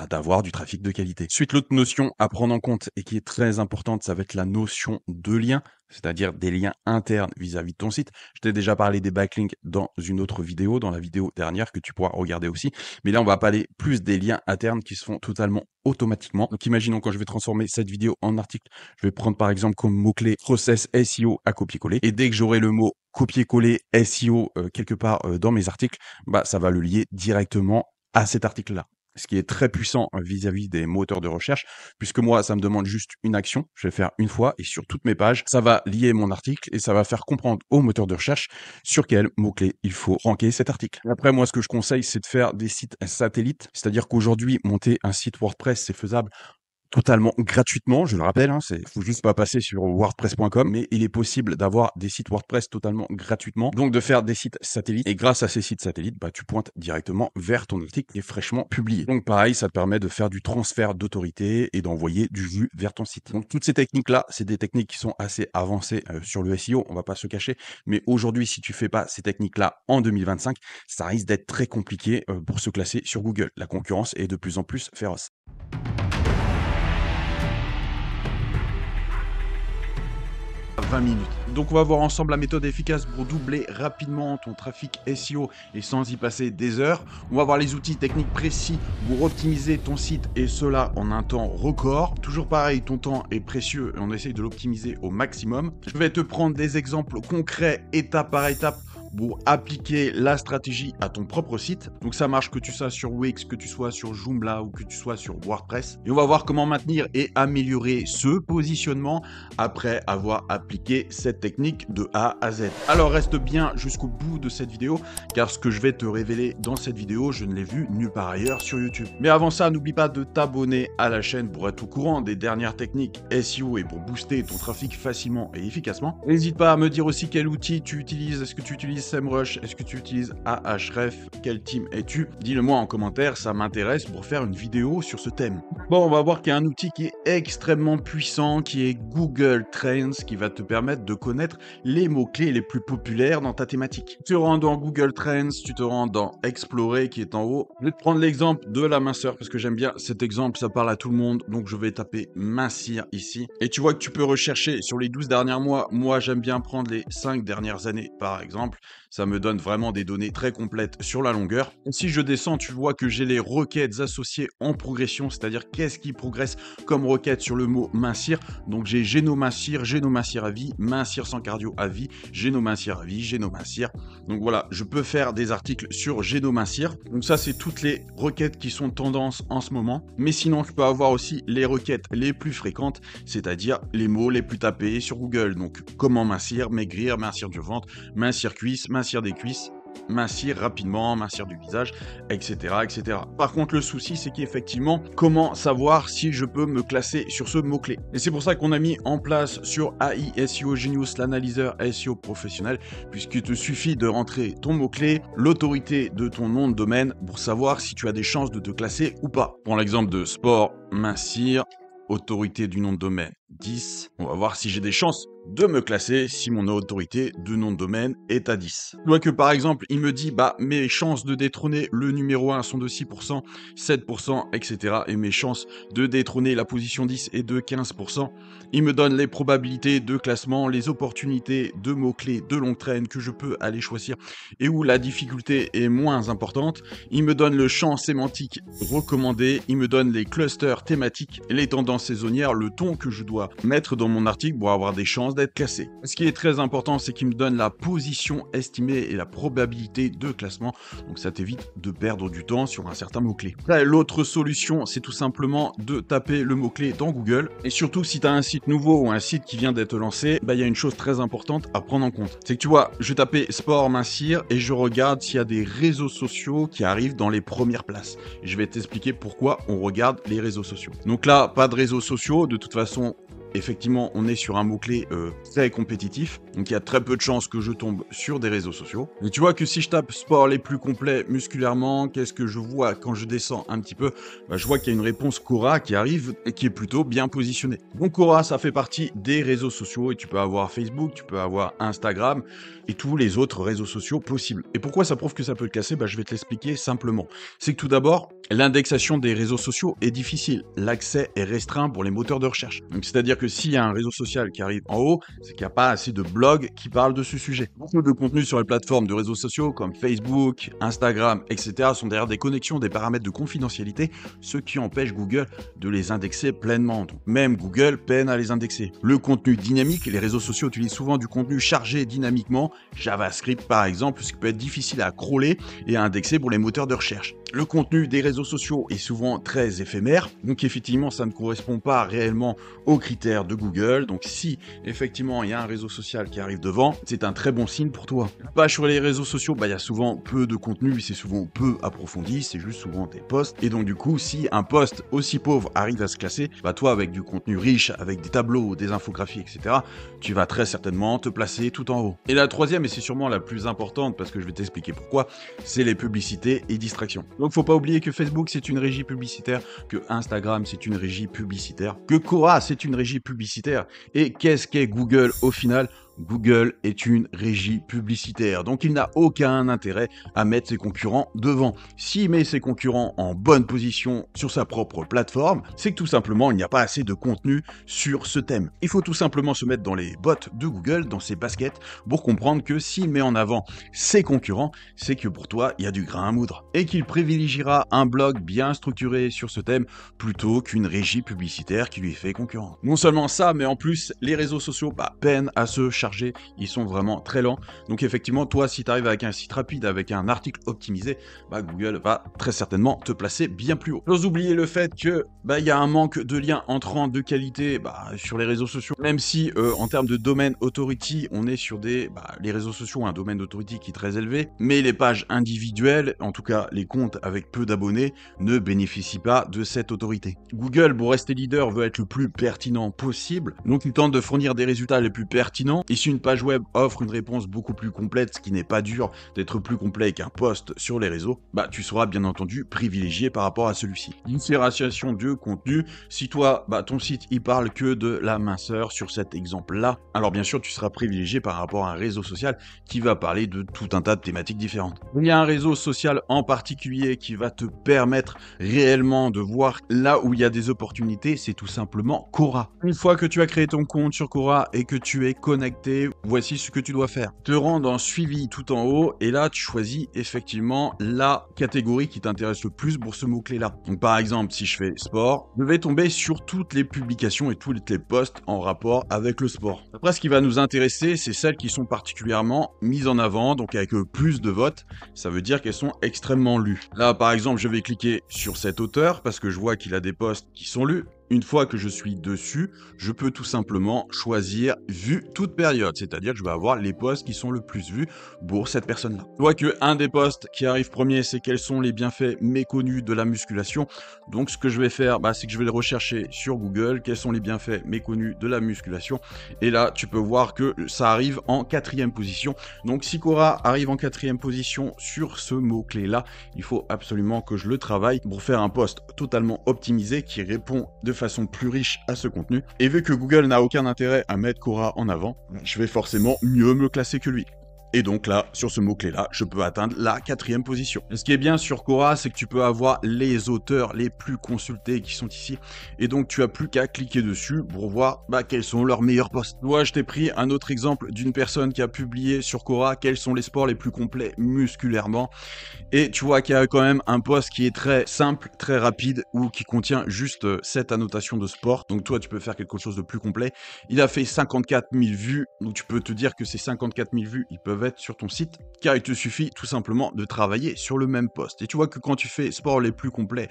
d'avoir du trafic de qualité. Ensuite, l'autre notion à prendre en compte et qui est très importante, ça va être la notion de lien, c'est-à-dire des liens internes vis-à-vis de ton site. Je t'ai déjà parlé des backlinks dans une autre vidéo, dans la vidéo dernière que tu pourras regarder aussi. Mais là, on va parler plus des liens internes qui se font totalement automatiquement. Donc, imaginons quand je vais transformer cette vidéo en article, je vais prendre par exemple comme mot-clé process SEO à copier-coller. Et dès que j'aurai le mot copier-coller SEO quelque part dans mes articles, ça va le lier directement à cet article-là. Ce qui est très puissant vis-à-vis des moteurs de recherche, puisque moi, ça me demande juste une action, je vais faire une fois, et sur toutes mes pages, ça va lier mon article, et ça va faire comprendre au moteur de recherche sur quel mot-clé il faut ranker cet article. Après, moi, ce que je conseille, c'est de faire des sites satellites, c'est-à-dire qu'aujourd'hui, monter un site WordPress, c'est faisable totalement gratuitement, je le rappelle, faut juste pas passer sur wordpress.com, mais il est possible d'avoir des sites WordPress totalement gratuitement, donc de faire des sites satellites, et grâce à ces sites satellites, tu pointes directement vers ton article qui est fraîchement publié. Donc pareil, ça te permet de faire du transfert d'autorité et d'envoyer du jus vers ton site. Donc toutes ces techniques-là, c'est des techniques qui sont assez avancées sur le SEO, on va pas se cacher, mais aujourd'hui, si tu fais pas ces techniques-là en 2025, ça risque d'être très compliqué pour se classer sur Google. La concurrence est de plus en plus féroce. 20 minutes. Donc on va voir ensemble la méthode efficace pour doubler rapidement ton trafic SEO et sans y passer des heures. On va voir les outils techniques précis pour optimiser ton site et cela en un temps record. Toujours pareil, ton temps est précieux et on essaye de l'optimiser au maximum. Je vais te prendre des exemples concrets étape par étape pour appliquer la stratégie à ton propre site. Donc ça marche que tu sois sur Wix, que tu sois sur Joomla ou que tu sois sur WordPress. Et on va voir comment maintenir et améliorer ce positionnement après avoir appliqué cette technique de A à Z. Alors reste bien jusqu'au bout de cette vidéo, car ce que je vais te révéler dans cette vidéo, je ne l'ai vu nulle part ailleurs sur YouTube. Mais avant ça, n'oublie pas de t'abonner à la chaîne pour être au courant des dernières techniques SEO et pour booster ton trafic facilement et efficacement. N'hésite pas à me dire aussi quel outil tu utilises. Est-ce que tu utilises SEMrush? Est-ce que tu utilises Ahref? Quel team es-tu? Dis-le moi en commentaire, ça m'intéresse pour faire une vidéo sur ce thème. Bon, on va voir qu'il y a un outil qui est extrêmement puissant, qui est Google Trends, qui va te permettre de connaître les mots-clés les plus populaires dans ta thématique. Tu te rends dans Google Trends, tu te rends dans Explorer qui est en haut. Je vais te prendre l'exemple de la minceur parce que j'aime bien cet exemple, ça parle à tout le monde. Donc je vais taper mincir ici. Et tu vois que tu peux rechercher sur les 12 derniers mois. Moi, j'aime bien prendre les 5 dernières années par exemple. Ça me donne vraiment des données très complètes sur la longueur. Et si je descends, tu vois que j'ai les requêtes associées en progression, c'est-à-dire qu'est-ce qui progresse comme requête sur le mot mincir. Donc j'ai génomincir à vie, mincir sans cardio à vie, génomincir à vie, génomincir. Donc voilà, je peux faire des articles sur génomincir. Donc ça, c'est toutes les requêtes qui sont tendance en ce moment. Mais sinon, je peux avoir aussi les requêtes les plus fréquentes, c'est-à-dire les mots les plus tapés sur Google. Donc comment mincir, maigrir, mincir du ventre, mincir cuisse, mincir des cuisses, mincir rapidement, mincir du visage, etc., etc. Par contre, le souci, c'est qu'effectivement, comment savoir si je peux me classer sur ce mot-clé? Et c'est pour ça qu'on a mis en place sur AI SEO Genius l'analyseur SEO professionnel, puisqu'il te suffit de rentrer ton mot-clé, l'autorité de ton nom de domaine, pour savoir si tu as des chances de te classer ou pas. Prends l'exemple de sport, mincir, autorité du nom de domaine 10. On va voir si j'ai des chances de me classer si mon autorité de nom de domaine est à 10. Tu vois que par exemple, il me dit mes chances de détrôner le numéro 1 sont de 6%, 7%, etc. Et mes chances de détrôner la position 10 est de 15%. Il me donne les probabilités de classement, les opportunités de mots-clés de longue traîne que je peux aller choisir et où la difficulté est moins importante. Il me donne le champ sémantique recommandé. Il me donne les clusters thématiques, les tendances saisonnières, le ton que je dois mettre dans mon article pour avoir des chances d'être classé. Ce qui est très important, c'est qu'il me donne la position estimée et la probabilité de classement. Donc ça t'évite de perdre du temps sur un certain mot-clé. L'autre solution, c'est tout simplement de taper le mot-clé dans Google. Et surtout, si tu as un site nouveau ou un site qui vient d'être lancé, il y a une chose très importante à prendre en compte. C'est que tu vois, je vais taper sport mincir et je regarde s'il y a des réseaux sociaux qui arrivent dans les premières places. Et je vais t'expliquer pourquoi on regarde les réseaux sociaux. Donc là, pas de réseaux sociaux. De toute façon, effectivement, on est sur un mot-clé très compétitif, donc il y a très peu de chances que je tombe sur des réseaux sociaux. Et tu vois que si je tape sport les plus complets musculairement, qu'est-ce que je vois quand je descends un petit peu? Je vois qu'il y a une réponse Quora qui arrive et qui est plutôt bien positionnée. Donc Quora, ça fait partie des réseaux sociaux et tu peux avoir Facebook, tu peux avoir Instagram et tous les autres réseaux sociaux possibles. Et pourquoi ça prouve que ça peut te casser? Je vais te l'expliquer simplement. C'est que tout d'abord, l'indexation des réseaux sociaux est difficile. L'accès est restreint pour les moteurs de recherche. Donc c'est-à-dire que s'il y a un réseau social qui arrive en haut, c'est qu'il n'y a pas assez de blogs qui parlent de ce sujet. Beaucoup de contenus sur les plateformes de réseaux sociaux comme Facebook, Instagram, etc. sont derrière des connexions, des paramètres de confidentialité, ce qui empêche Google de les indexer pleinement. Donc, même Google peine à les indexer. Le contenu dynamique, les réseaux sociaux utilisent souvent du contenu chargé dynamiquement, JavaScript par exemple, ce qui peut être difficile à crawler et à indexer pour les moteurs de recherche. Le contenu des réseaux sociaux est souvent très éphémère, donc effectivement ça ne correspond pas réellement aux critères de Google. Donc si effectivement il y a un réseau social qui arrive devant, c'est un très bon signe pour toi. Page sur les réseaux sociaux, il y a souvent peu de contenu, c'est souvent peu approfondi, c'est juste souvent des posts. Et donc du coup, si un post aussi pauvre arrive à se classer, toi avec du contenu riche, avec des tableaux, des infographies, etc., tu vas très certainement te placer tout en haut. Et la troisième, et c'est sûrement la plus importante parce que je vais t'expliquer pourquoi, c'est les publicités et distractions. Donc faut pas oublier que Facebook c'est une régie publicitaire, que Instagram c'est une régie publicitaire, que Quora c'est une régie publicitaire. Et qu'est-ce qu'est Google au final? Google est une régie publicitaire, donc il n'a aucun intérêt à mettre ses concurrents devant. S'il met ses concurrents en bonne position sur sa propre plateforme, c'est que tout simplement il n'y a pas assez de contenu sur ce thème. Il faut tout simplement se mettre dans les bottes de Google, dans ses baskets, pour comprendre que s'il met en avant ses concurrents, c'est que pour toi il y a du grain à moudre, et qu'il privilégiera un blog bien structuré sur ce thème plutôt qu'une régie publicitaire qui lui fait concurrence. Non seulement ça, mais en plus les réseaux sociaux peinent à se charger charger, ils sont vraiment très lents. Donc effectivement, toi, si tu arrives avec un site rapide, avec un article optimisé, bah, Google va très certainement te placer bien plus haut. Sans oublier le fait que il y a un manque de liens entrants de qualité sur les réseaux sociaux. Même si en termes de domaine authority, on est sur les réseaux sociaux, un domaine authority qui est très élevé, mais les pages individuelles, en tout cas les comptes avec peu d'abonnés, ne bénéficient pas de cette autorité. Google, pour rester leader, veut être le plus pertinent possible, donc il tente de fournir des résultats les plus pertinents. Et si une page web offre une réponse beaucoup plus complète, ce qui n'est pas dur d'être plus complet qu'un post sur les réseaux, tu seras bien entendu privilégié par rapport à celui-ci. Différenciation de contenu, si toi, ton site il parle que de la minceur sur cet exemple-là, alors bien sûr tu seras privilégié par rapport à un réseau social qui va parler de tout un tas de thématiques différentes. Il y a un réseau social en particulier qui va te permettre réellement de voir là où il y a des opportunités, c'est tout simplement Quora. Une fois que tu as créé ton compte sur Quora et que tu es connecté, voici ce que tu dois faire. Te rendre en suivi tout en haut et là tu choisis effectivement la catégorie qui t'intéresse le plus pour ce mot-clé-là. Donc par exemple, si je fais sport, je vais tomber sur toutes les publications et tous les posts en rapport avec le sport. Après, ce qui va nous intéresser, c'est celles qui sont particulièrement mises en avant, donc avec plus de votes. Ça veut dire qu'elles sont extrêmement lues. Là, par exemple, je vais cliquer sur cet auteur parce que je vois qu'il a des posts qui sont lus. Une fois que je suis dessus, je peux tout simplement choisir vue toute période, c'est-à-dire que je vais avoir les posts qui sont le plus vus pour cette personne-là. Je vois qu'un des posts qui arrive premier, c'est quels sont les bienfaits méconnus de la musculation. Donc ce que je vais faire, c'est que je vais le rechercher sur Google, quels sont les bienfaits méconnus de la musculation. Et là, tu peux voir que ça arrive en 4e position. Donc si Quora arrive en 4e position sur ce mot-clé-là, il faut absolument que je le travaille pour faire un post totalement optimisé qui répond de façon plus riche à ce contenu. Et vu que Google n'a aucun intérêt à mettre Quora en avant, je vais forcément mieux me classer que lui. Et donc là, sur ce mot-clé-là, je peux atteindre la 4e position. Et ce qui est bien sur Quora, c'est que tu peux avoir les auteurs les plus consultés qui sont ici. Et donc, tu as plus qu'à cliquer dessus pour voir quels sont leurs meilleurs posts. Moi, je t'ai pris un autre exemple d'une personne qui a publié sur Quora quels sont les sports les plus complets musculairement. Et tu vois qu'il y a quand même un post qui est très simple, très rapide, ou qui contient juste cette annotation de sport. Donc toi, tu peux faire quelque chose de plus complet. Il a fait 54 000 vues. Donc tu peux te dire que ces 54 000 vues, ils peuvent être sur ton site, car il te suffit tout simplement de travailler sur le même post. Et tu vois que quand tu fais sport les plus complets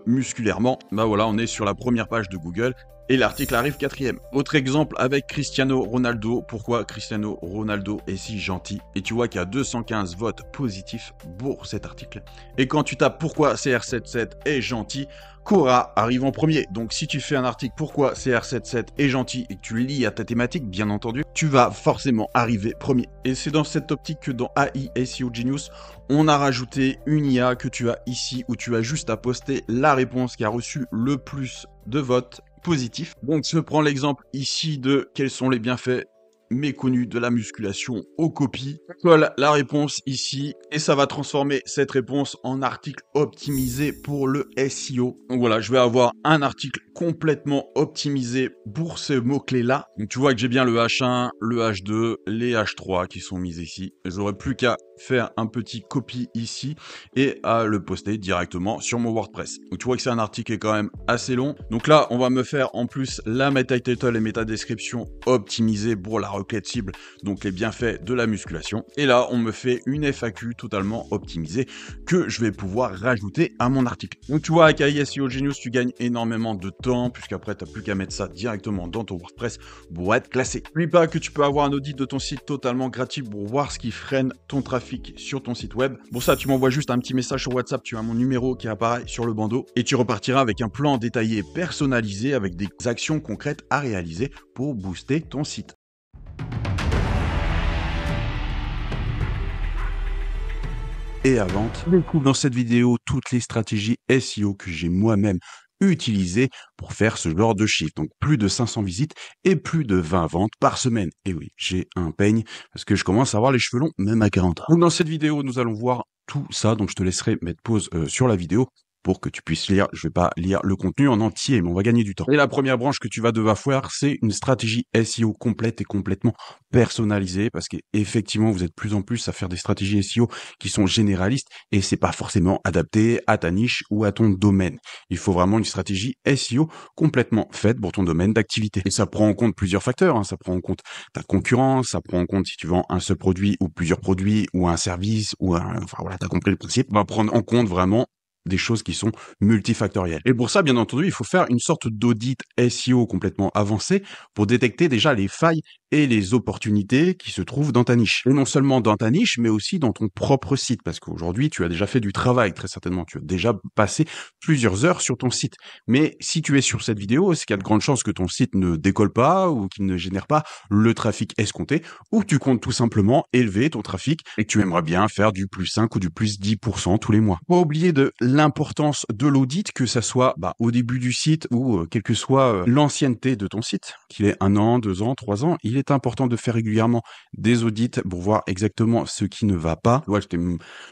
musculairement, voilà, on est sur la première page de Google. Et l'article arrive 4e. Autre exemple avec Cristiano Ronaldo. Pourquoi Cristiano Ronaldo est si gentil? Et tu vois qu'il y a 215 votes positifs pour cet article. Et quand tu tapes pourquoi CR77 est gentil, Quora arrive en premier. Donc si tu fais un article pourquoi CR77 est gentil et que tu le lis à ta thématique, bien entendu, tu vas forcément arriver premier. Et c'est dans cette optique que dans AI SEO Genius, on a rajouté une IA que tu as ici où tu as juste à poster la réponse qui a reçu le plus de votes positifs. Donc je prends l'exemple ici de quels sont les bienfaits méconnus de la musculation aux copies. Je colle la réponse ici et ça va transformer cette réponse en article optimisé pour le SEO. Donc voilà, je vais avoir un article complètement optimisé pour ce mot-clé là. Donc tu vois que j'ai bien le H1, le H2, les H3 qui sont mis ici. J'aurais plus qu'à faire un petit copy ici et à le poster directement sur mon WordPress. Donc tu vois que c'est un article qui est quand même assez long. Donc là, on va me faire en plus la meta title et meta description optimisée pour la requête cible, donc les bienfaits de la musculation. Et là, on me fait une FAQ totalement optimisée que je vais pouvoir rajouter à mon article. Donc tu vois, avec AI SEO Genius, tu gagnes énormément de temps puisqu'après, tu n'as plus qu'à mettre ça directement dans ton WordPress pour être classé. N'oublie pas que tu peux avoir un audit de ton site totalement gratuit pour voir ce qui freine ton trafic sur ton site web. Pour ça, tu m'envoies juste un petit message sur WhatsApp, tu as mon numéro qui apparaît sur le bandeau et tu repartiras avec un plan détaillé personnalisé avec des actions concrètes à réaliser pour booster ton site. Et à vente, découvre dans cette vidéo toutes les stratégies SEO que j'ai moi-même utilisées pour faire ce genre de chiffre. Donc plus de 500 visites et plus de 20 ventes par semaine. Et oui, j'ai un peigne parce que je commence à avoir les cheveux longs même à 40 ans. Donc dans cette vidéo, nous allons voir tout ça. Donc je te laisserai mettre pause sur la vidéo pour que tu puisses lire. Je vais pas lire le contenu en entier, mais on va gagner du temps. Et la première branche que tu vas devoir faire, c'est une stratégie SEO complète et complètement personnalisée, parce qu'effectivement, vous êtes de plus en plus à faire des stratégies SEO qui sont généralistes et c'est pas forcément adapté à ta niche ou à ton domaine. Il faut vraiment une stratégie SEO complètement faite pour ton domaine d'activité. Et ça prend en compte plusieurs facteurs, hein. Ça prend en compte ta concurrence, ça prend en compte si tu vends un seul produit ou plusieurs produits ou un service ou enfin voilà, t'as compris le principe. On va prendre en compte vraiment des choses qui sont multifactorielles. Et pour ça, bien entendu, il faut faire une sorte d'audit SEO complètement avancé pour détecter déjà les failles et les opportunités qui se trouvent dans ta niche. Et non seulement dans ta niche, mais aussi dans ton propre site, parce qu'aujourd'hui, tu as déjà fait du travail, très certainement. Tu as déjà passé plusieurs heures sur ton site. Mais si tu es sur cette vidéo, c'est qu'il y a de grandes chances que ton site ne décolle pas ou qu'il ne génère pas le trafic escompté, ou que tu comptes tout simplement élever ton trafic et que tu aimerais bien faire du plus 5 ou du plus 10% tous les mois. Pas oublier de l'importance de l'audit, que ça soit au début du site ou quelle que soit l'ancienneté de ton site, qu'il ait 1 an, 2 ans, 3 ans, il est important de faire régulièrement des audits pour voir exactement ce qui ne va pas. Ouais, je t'ai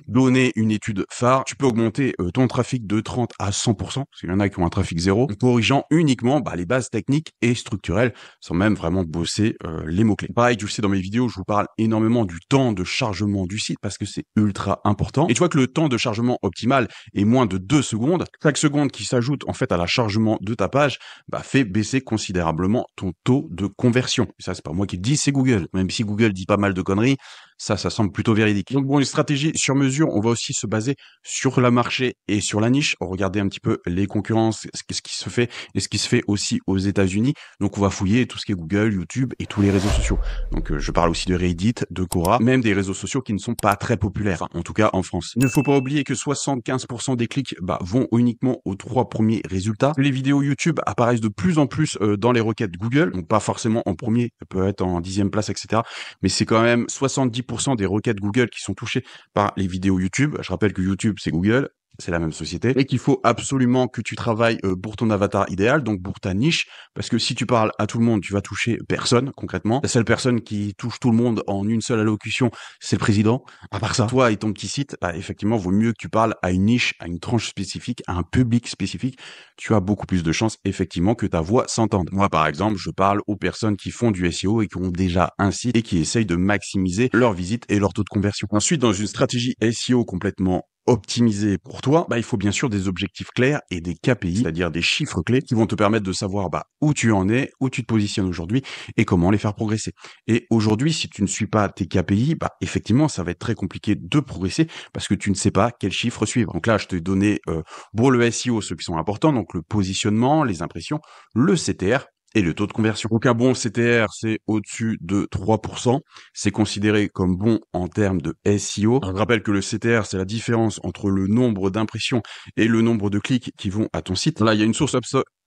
donné une étude phare. Tu peux augmenter ton trafic de 30 à 100%, parce qu'il y en a qui ont un trafic zéro, en corrigeant uniquement les bases techniques et structurelles, sans même vraiment bosser les mots-clés. Pareil, tu le sais, dans mes vidéos, je vous parle énormément du temps de chargement du site, parce que c'est ultra important. Et tu vois que le temps de chargement optimal est moins de 2 secondes. Chaque seconde qui s'ajoute en fait à la chargement de ta page fait baisser considérablement ton taux de conversion. Et ça, c'est pas moi qui le dis, c'est Google. Même si Google dit pas mal de conneries, ça semble plutôt véridique. Donc bon, une stratégie sur mesure, on va aussi se baser sur le marché et sur la niche. Regarder un petit peu les concurrences, ce qui se fait et ce qui se fait aussi aux États-Unis. Donc on va fouiller tout ce qui est Google, YouTube et tous les réseaux sociaux. Donc je parle aussi de Reddit, de Quora, même des réseaux sociaux qui ne sont pas très populaires, en tout cas en France. Il ne faut pas oublier que 75% des clics vont uniquement aux 3 premiers résultats. Les vidéos YouTube apparaissent de plus en plus dans les requêtes Google, donc pas forcément en premier, ça peut être en 10e place, etc. Mais c'est quand même 70% des requêtes Google qui sont touchées par les vidéos YouTube. Je rappelle que YouTube, c'est Google. C'est la même société, et qu'il faut absolument que tu travailles pour ton avatar idéal, donc pour ta niche, parce que si tu parles à tout le monde, tu vas toucher personne concrètement. La seule personne qui touche tout le monde en une seule allocution, c'est le président. À part ça, toi et ton petit site, effectivement, vaut mieux que tu parles à une niche, à une tranche spécifique, à un public spécifique. Tu as beaucoup plus de chances, effectivement, que ta voix s'entende. Moi, par exemple, je parle aux personnes qui font du SEO et qui ont déjà un site et qui essayent de maximiser leur visite et leur taux de conversion. Ensuite, dans une stratégie SEO complètement optimisé pour toi, il faut bien sûr des objectifs clairs et des KPI, c'est-à-dire des chiffres clés qui vont te permettre de savoir où tu en es, où tu te positionnes aujourd'hui et comment les faire progresser. Et aujourd'hui, si tu ne suis pas tes KPI, effectivement, ça va être très compliqué de progresser parce que tu ne sais pas quels chiffres suivre. Donc là, je t'ai donné pour le SEO ceux qui sont importants, donc le positionnement, les impressions, le CTR, et le taux de conversion. Donc un bon CTR, c'est au-dessus de 3%. C'est considéré comme bon en termes de SEO. Je rappelle que le CTR, c'est la différence entre le nombre d'impressions et le nombre de clics qui vont à ton site. Là, il y a une source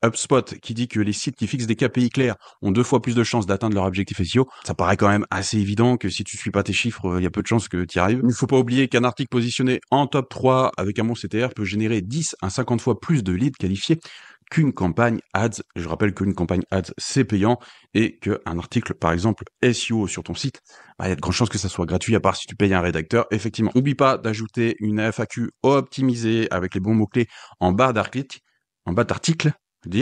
HubSpot qui dit que les sites qui fixent des KPI clairs ont 2 fois plus de chances d'atteindre leur objectif SEO. Ça paraît quand même assez évident que si tu suis pas tes chiffres, il y a peu de chances que tu y arrives. Il ne faut pas oublier qu'un article positionné en top 3 avec un bon CTR peut générer 10 à 50 fois plus de leads qualifiés qu'une campagne ads. Je rappelle qu'une campagne ads, c'est payant et qu'un article, par exemple, SEO sur ton site, il y a de grandes chances que ça soit gratuit, à part si tu payes un rédacteur, effectivement. N'oublie pas d'ajouter une FAQ optimisée avec les bons mots-clés en barre d'article,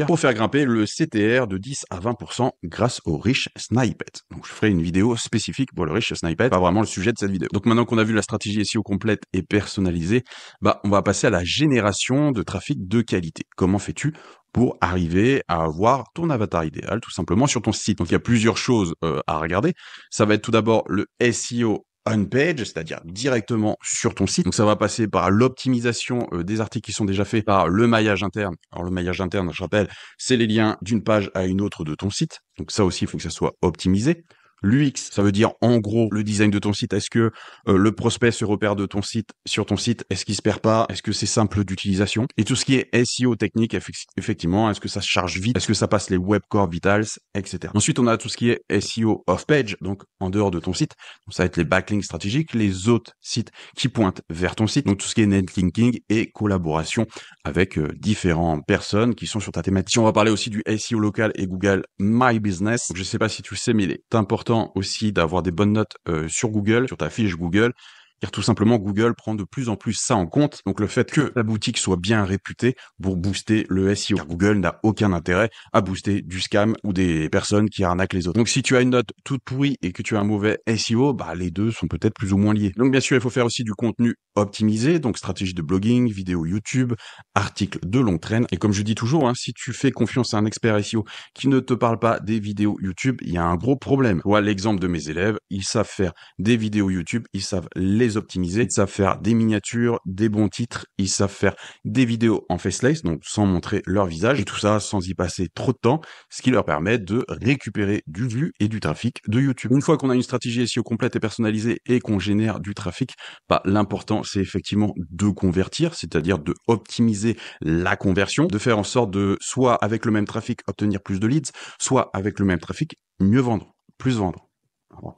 pour faire grimper le CTR de 10 à 20% grâce au Rich Snippet. Donc, je ferai une vidéo spécifique pour le Rich Snippet, pas vraiment le sujet de cette vidéo. Donc, maintenant qu'on a vu la stratégie SEO complète et personnalisée, on va passer à la génération de trafic de qualité. Comment fais-tu pour arriver à avoir ton avatar idéal, tout simplement, sur ton site? Donc, il y a plusieurs choses à regarder. Ça va être tout d'abord le SEO on-page, c'est-à-dire directement sur ton site. Donc ça va passer par l'optimisation des articles qui sont déjà faits, par le maillage interne. Alors le maillage interne, je rappelle, c'est les liens d'une page à une autre de ton site. Donc ça aussi, il faut que ça soit optimisé. L'UX, ça veut dire en gros le design de ton site. Est-ce que le prospect se repère de ton site sur ton site? Est-ce qu'il se perd pas? Est-ce que c'est simple d'utilisation? Et tout ce qui est SEO technique, effectivement, est-ce que ça se charge vite? Est-ce que ça passe les web core vitals, etc. Ensuite, on a tout ce qui est SEO off-page, donc en dehors de ton site. Donc, ça va être les backlinks stratégiques, les autres sites qui pointent vers ton site. Donc tout ce qui est netlinking et collaboration avec différentes personnes qui sont sur ta thématique. On va parler aussi du SEO local et Google My Business. Donc, je sais pas si tu le sais, mais il est important aussi d'avoir des bonnes notes sur Google, sur ta fiche Google. car tout simplement Google prend de plus en plus ça en compte. Donc le fait que la boutique soit bien réputée pour booster le SEO, car Google n'a aucun intérêt à booster du scam ou des personnes qui arnaquent les autres. Donc si tu as une note toute pourrie et que tu as un mauvais SEO, bah les deux sont peut-être plus ou moins liés. Donc bien sûr, il faut faire aussi du contenu optimisé, donc stratégie de blogging, vidéo YouTube, articles de longue traîne. Et comme je dis toujours, si tu fais confiance à un expert SEO qui ne te parle pas des vidéos YouTube, il y a un gros problème. Voilà l'exemple de mes élèves, ils savent faire des vidéos YouTube, ils savent les optimiser, ils savent faire des miniatures, des bons titres, ils savent faire des vidéos en faceless, donc sans montrer leur visage, et tout ça sans y passer trop de temps, ce qui leur permet de récupérer du vue et du trafic de YouTube. Une fois qu'on a une stratégie SEO complète et personnalisée et qu'on génère du trafic, l'important c'est effectivement de convertir, c'est-à-dire de optimiser la conversion, de faire en sorte de, soit avec le même trafic, obtenir plus de leads, soit avec le même trafic, mieux vendre, plus vendre.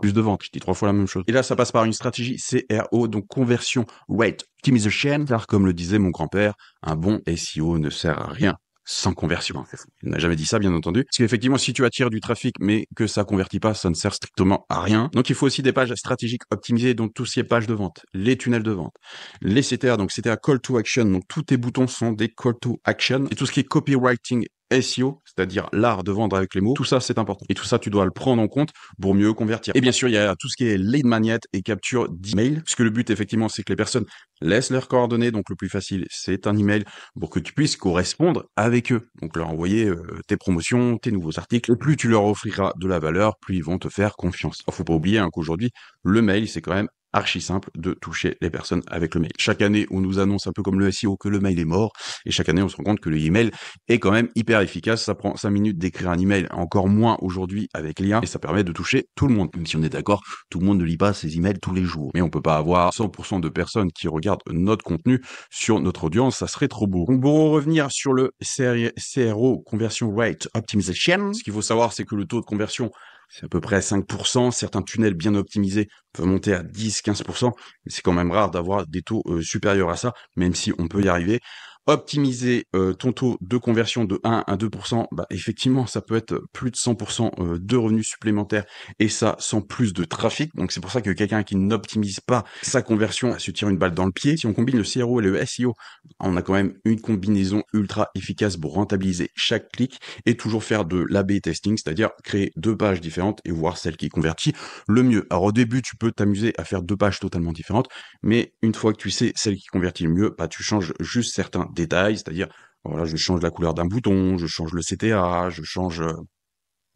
Plus de ventes, je dis 3 fois la même chose. Et là, ça passe par une stratégie CRO, donc Conversion Rate Optimization, car comme le disait mon grand-père, un bon SEO ne sert à rien sans conversion. Il n'a jamais dit ça, bien entendu. Parce qu'effectivement, si tu attires du trafic, mais que ça convertit pas, ça ne sert strictement à rien. Donc, il faut aussi des pages stratégiques optimisées, donc tout ce qui est pages de vente, les tunnels de vente, les CTA, donc CTA Call to Action, donc tous tes boutons sont des Call to Action, et tout ce qui est copywriting SEO, c'est-à-dire l'art de vendre avec les mots, tout ça c'est important. Et tout ça tu dois le prendre en compte pour mieux convertir. Et bien sûr, il y a tout ce qui est lead magnet et capture d'email, puisque le but effectivement c'est que les personnes laissent leurs coordonnées, donc le plus facile c'est un email pour que tu puisses correspondre avec eux. Donc leur envoyer tes promotions, tes nouveaux articles. Et plus tu leur offriras de la valeur, plus ils vont te faire confiance. Alors, faut pas oublier qu'aujourd'hui, le mail c'est quand même archi simple de toucher les personnes avec le mail. Chaque année, on nous annonce un peu comme le SEO que le mail est mort, et chaque année, on se rend compte que le email est quand même hyper efficace. Ça prend 5 minutes d'écrire un email, encore moins aujourd'hui avec l'IA, et ça permet de toucher tout le monde. Même si on est d'accord, tout le monde ne lit pas ses emails tous les jours. Mais on peut pas avoir 100% de personnes qui regardent notre contenu sur notre audience, ça serait trop beau. Donc pour revenir sur le CRO, Conversion Rate Optimization, ce qu'il faut savoir, c'est que le taux de conversion, c'est à peu près 5%. Certains tunnels bien optimisés peuvent monter à 10-15%. Mais c'est quand même rare d'avoir des taux supérieurs à ça, même si on peut y arriver. Optimiser ton taux de conversion de 1 à 2%, effectivement, ça peut être plus de 100% de revenus supplémentaires, et ça sans plus de trafic. Donc c'est pour ça que quelqu'un qui n'optimise pas sa conversion se tire une balle dans le pied. Si on combine le CRO et le SEO, on a quand même une combinaison ultra efficace pour rentabiliser chaque clic et toujours faire de l'A/B testing, c'est-à-dire créer 2 pages différentes et voir celle qui convertit le mieux. Alors au début, tu peux t'amuser à faire 2 pages totalement différentes, mais une fois que tu sais celle qui convertit le mieux, tu changes juste certains détails, c'est-à-dire, voilà, je change la couleur d'un bouton, je change le CTA, je change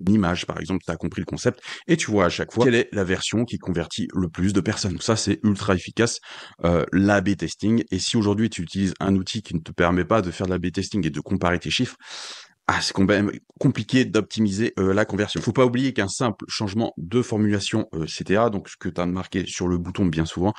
une image, par exemple, tu as compris le concept, et tu vois à chaque fois quelle est la version qui convertit le plus de personnes. Ça, c'est ultra efficace, l'A/B testing. Et si aujourd'hui tu utilises un outil qui ne te permet pas de faire de l'A/B testing et de comparer tes chiffres, c'est quand même compliqué d'optimiser la conversion. Faut pas oublier qu'un simple changement de formulation CTA, donc ce que tu as marqué sur le bouton bien souvent,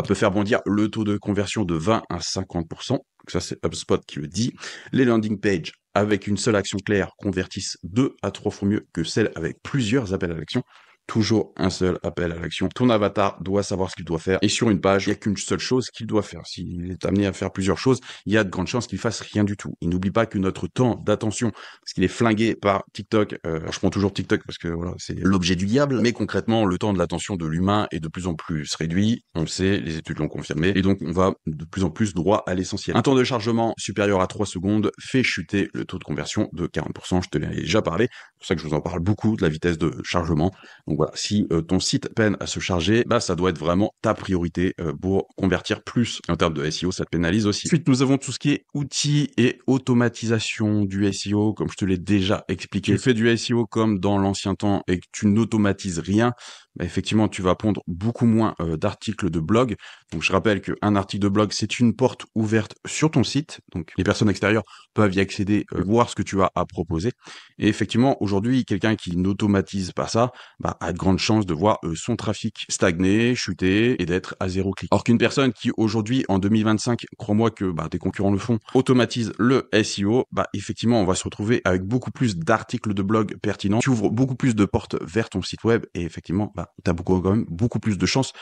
peut faire bondir le taux de conversion de 20 à 50%. Donc ça, c'est HubSpot qui le dit. Les landing pages avec une seule action claire convertissent 2 à 3 fois mieux que celles avec plusieurs appels à l'action. Toujours un seul appel à l'action. Ton avatar doit savoir ce qu'il doit faire. Et sur une page, il n'y a qu'une seule chose qu'il doit faire. S'il est amené à faire plusieurs choses, il y a de grandes chances qu'il fasse rien du tout. Il n'oublie pas que notre temps d'attention, parce qu'il est flingué par TikTok, je prends toujours TikTok parce que voilà, c'est l'objet du diable, mais concrètement, le temps de l'attention de l'humain est de plus en plus réduit. On le sait, les études l'ont confirmé. Et donc, on va de plus en plus droit à l'essentiel. Un temps de chargement supérieur à 3 secondes fait chuter le taux de conversion de 40%. Je te l'ai déjà parlé. C'est pour ça que je vous en parle beaucoup de la vitesse de chargement. Donc voilà, si ton site peine à se charger, ça doit être vraiment ta priorité pour convertir plus. En termes de SEO, ça te pénalise aussi. Ensuite, nous avons tout ce qui est outils et automatisation du SEO, comme je te l'ai déjà expliqué. Tu fais du SEO comme dans l'ancien temps et que tu n'automatises rien, effectivement, tu vas pondre beaucoup moins d'articles de blog. Donc, je rappelle qu'un article de blog, c'est une porte ouverte sur ton site. Donc, les personnes extérieures peuvent y accéder, voir ce que tu as à proposer. Et effectivement, aujourd'hui, quelqu'un qui n'automatise pas ça, a de grandes chances de voir son trafic stagner, chuter et d'être à 0 clic. Alors qu'une personne qui aujourd'hui, en 2025, crois-moi que tes concurrents le font, automatise le SEO, effectivement, on va se retrouver avec beaucoup plus d'articles de blog pertinents. Tu ouvres beaucoup plus de portes vers ton site web et effectivement, tu as quand même beaucoup plus de chances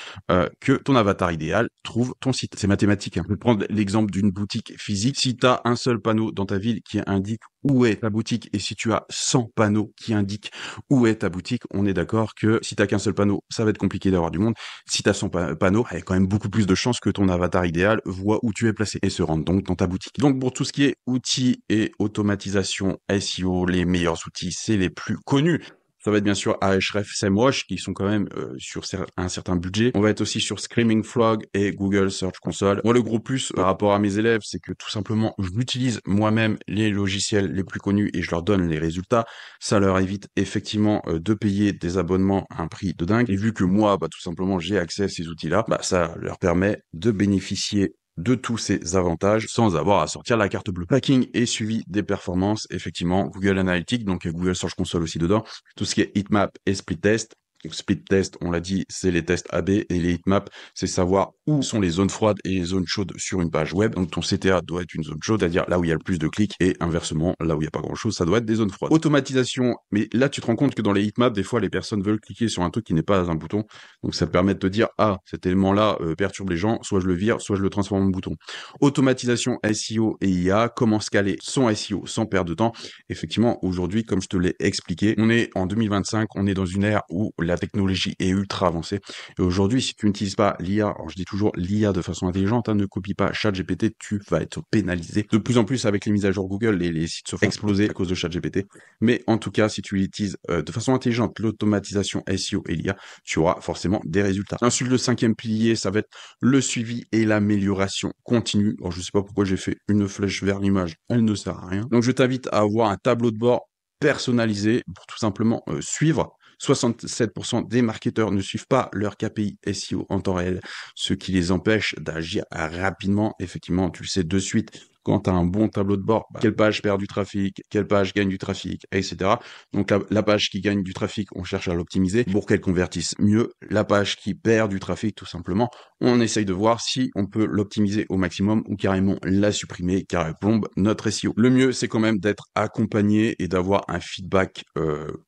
que ton avatar idéal trouve ton site. C'est mathématique, hein. Je vais prendre l'exemple d'une boutique physique. Si tu as un seul panneau dans ta ville qui indique où est ta boutique et si tu as 100 panneaux qui indiquent où est ta boutique, on est d'accord que si tu n'as qu'un seul panneau, ça va être compliqué d'avoir du monde. Si tu as 100 panneaux, il y a quand même beaucoup plus de chances que ton avatar idéal voit où tu es placé et se rende donc dans ta boutique. Donc pour tout ce qui est outils et automatisation SEO, les meilleurs outils, c'est les plus connus. Ça va être bien sûr Ahrefs, SEMrush qui sont quand même sur un certain budget. On va être aussi sur Screaming Frog et Google Search Console. Moi, le gros plus par rapport à mes élèves, c'est que tout simplement, j'utilise moi-même les logiciels les plus connus et je leur donne les résultats. Ça leur évite effectivement de payer des abonnements à un prix de dingue. Et vu que moi, tout simplement, j'ai accès à ces outils-là, ça leur permet de bénéficier de tous ces avantages sans avoir à sortir la carte bleue. Tracking et suivi des performances, effectivement, Google Analytics, donc Google Search Console aussi dedans, tout ce qui est heatmap et split test. Split test, on l'a dit, c'est les tests AB et les heatmaps, c'est savoir où sont les zones froides et les zones chaudes sur une page web. Donc ton CTA doit être une zone chaude, c'est-à-dire là où il y a le plus de clics, et inversement, là où il n'y a pas grand-chose, ça doit être des zones froides. Automatisation, mais là tu te rends compte que dans les heatmaps, des fois les personnes veulent cliquer sur un truc qui n'est pas un bouton, donc ça te permet de te dire, ah, cet élément-là perturbe les gens, soit je le vire, soit je le transforme en bouton. Automatisation SEO et IA, comment scaler son SEO sans perdre de temps. Effectivement, aujourd'hui, comme je te l'ai expliqué, on est en 2025, on est dans une ère où la technologie est ultra avancée. Et aujourd'hui, si tu n'utilises pas l'IA, alors je dis toujours l'IA de façon intelligente, ne copie pas ChatGPT, tu vas être pénalisé. De plus en plus, avec les mises à jour Google, les sites se font exploser à cause de ChatGPT. Mais en tout cas, si tu utilises de façon intelligente l'automatisation SEO et l'IA, tu auras forcément des résultats. Ensuite, le cinquième pilier, ça va être le suivi et l'amélioration continue. Alors, je sais pas pourquoi j'ai fait une flèche vers l'image, elle ne sert à rien. Donc, je t'invite à avoir un tableau de bord personnalisé pour tout simplement suivre. 67% des marketeurs ne suivent pas leur KPI SEO en temps réel, ce qui les empêche d'agir rapidement. Effectivement, tu le sais de suite, quand tu as un bon tableau de bord, quelle page perd du trafic, quelle page gagne du trafic, etc. Donc la page qui gagne du trafic, on cherche à l'optimiser pour qu'elle convertisse mieux. La page qui perd du trafic, tout simplement, on essaye de voir si on peut l'optimiser au maximum ou carrément la supprimer car elle plombe notre SEO. Le mieux, c'est quand même d'être accompagné et d'avoir un feedback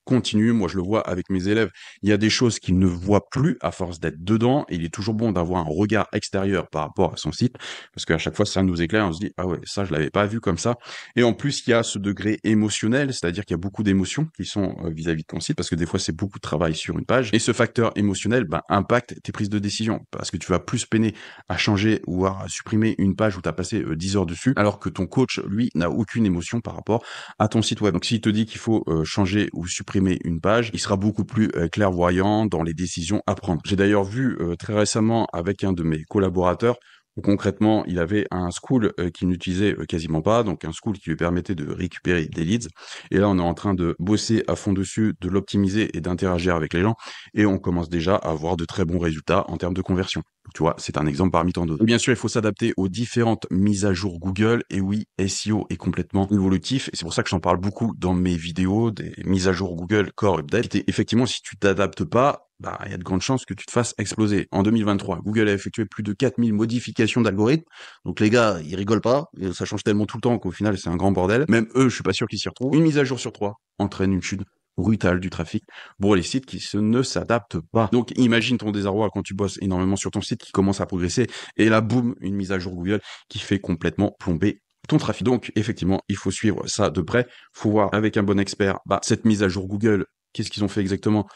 continu. Moi, je le vois avec mes élèves. Il y a des choses qu'ils ne voient plus à force d'être dedans et il est toujours bon d'avoir un regard extérieur par rapport à son site parce qu'à chaque fois, ça nous éclaire. On se dit, ah ouais, ça, je l'avais pas vu comme ça. Et en plus, il y a ce degré émotionnel, c'est-à-dire qu'il y a beaucoup d'émotions qui sont vis-à-vis de ton site parce que des fois, c'est beaucoup de travail sur une page. Et ce facteur émotionnel impacte tes prises de décision parce que tu vas plus peiner à changer ou à supprimer une page où tu as passé 10 heures dessus alors que ton coach, lui, n'a aucune émotion par rapport à ton site web. Donc, s'il te dit qu'il faut changer ou supprimer une page, il sera beaucoup plus clairvoyant dans les décisions à prendre. J'ai d'ailleurs vu très récemment avec un de mes collaborateurs où concrètement, il avait un school qu'il n'utilisait quasiment pas, donc un school qui lui permettait de récupérer des leads. Et là, on est en train de bosser à fond dessus, de l'optimiser et d'interagir avec les gens. Et on commence déjà à avoir de très bons résultats en termes de conversion. Tu vois, c'est un exemple parmi tant d'autres. Bien sûr, il faut s'adapter aux différentes mises à jour Google. Et oui, SEO est complètement évolutif. Et c'est pour ça que j'en parle beaucoup dans mes vidéos, des mises à jour Google Core Update. Et effectivement, si tu t'adaptes pas, il y a de grandes chances que tu te fasses exploser. En 2023, Google a effectué plus de 4000 modifications d'algorithmes. Donc les gars, ils rigolent pas. Ça change tellement tout le temps qu'au final, c'est un grand bordel. Même eux, je suis pas sûr qu'ils s'y retrouvent. Une mise à jour sur 3 entraîne une chute brutale du trafic pour les sites qui ne s'adaptent pas. Donc imagine ton désarroi quand tu bosses énormément sur ton site qui commence à progresser et là, boum, une mise à jour Google qui fait complètement plomber ton trafic. Donc effectivement, il faut suivre ça de près. Faut voir avec un bon expert, cette mise à jour Google, qu'est-ce qu'ils ont fait exactement?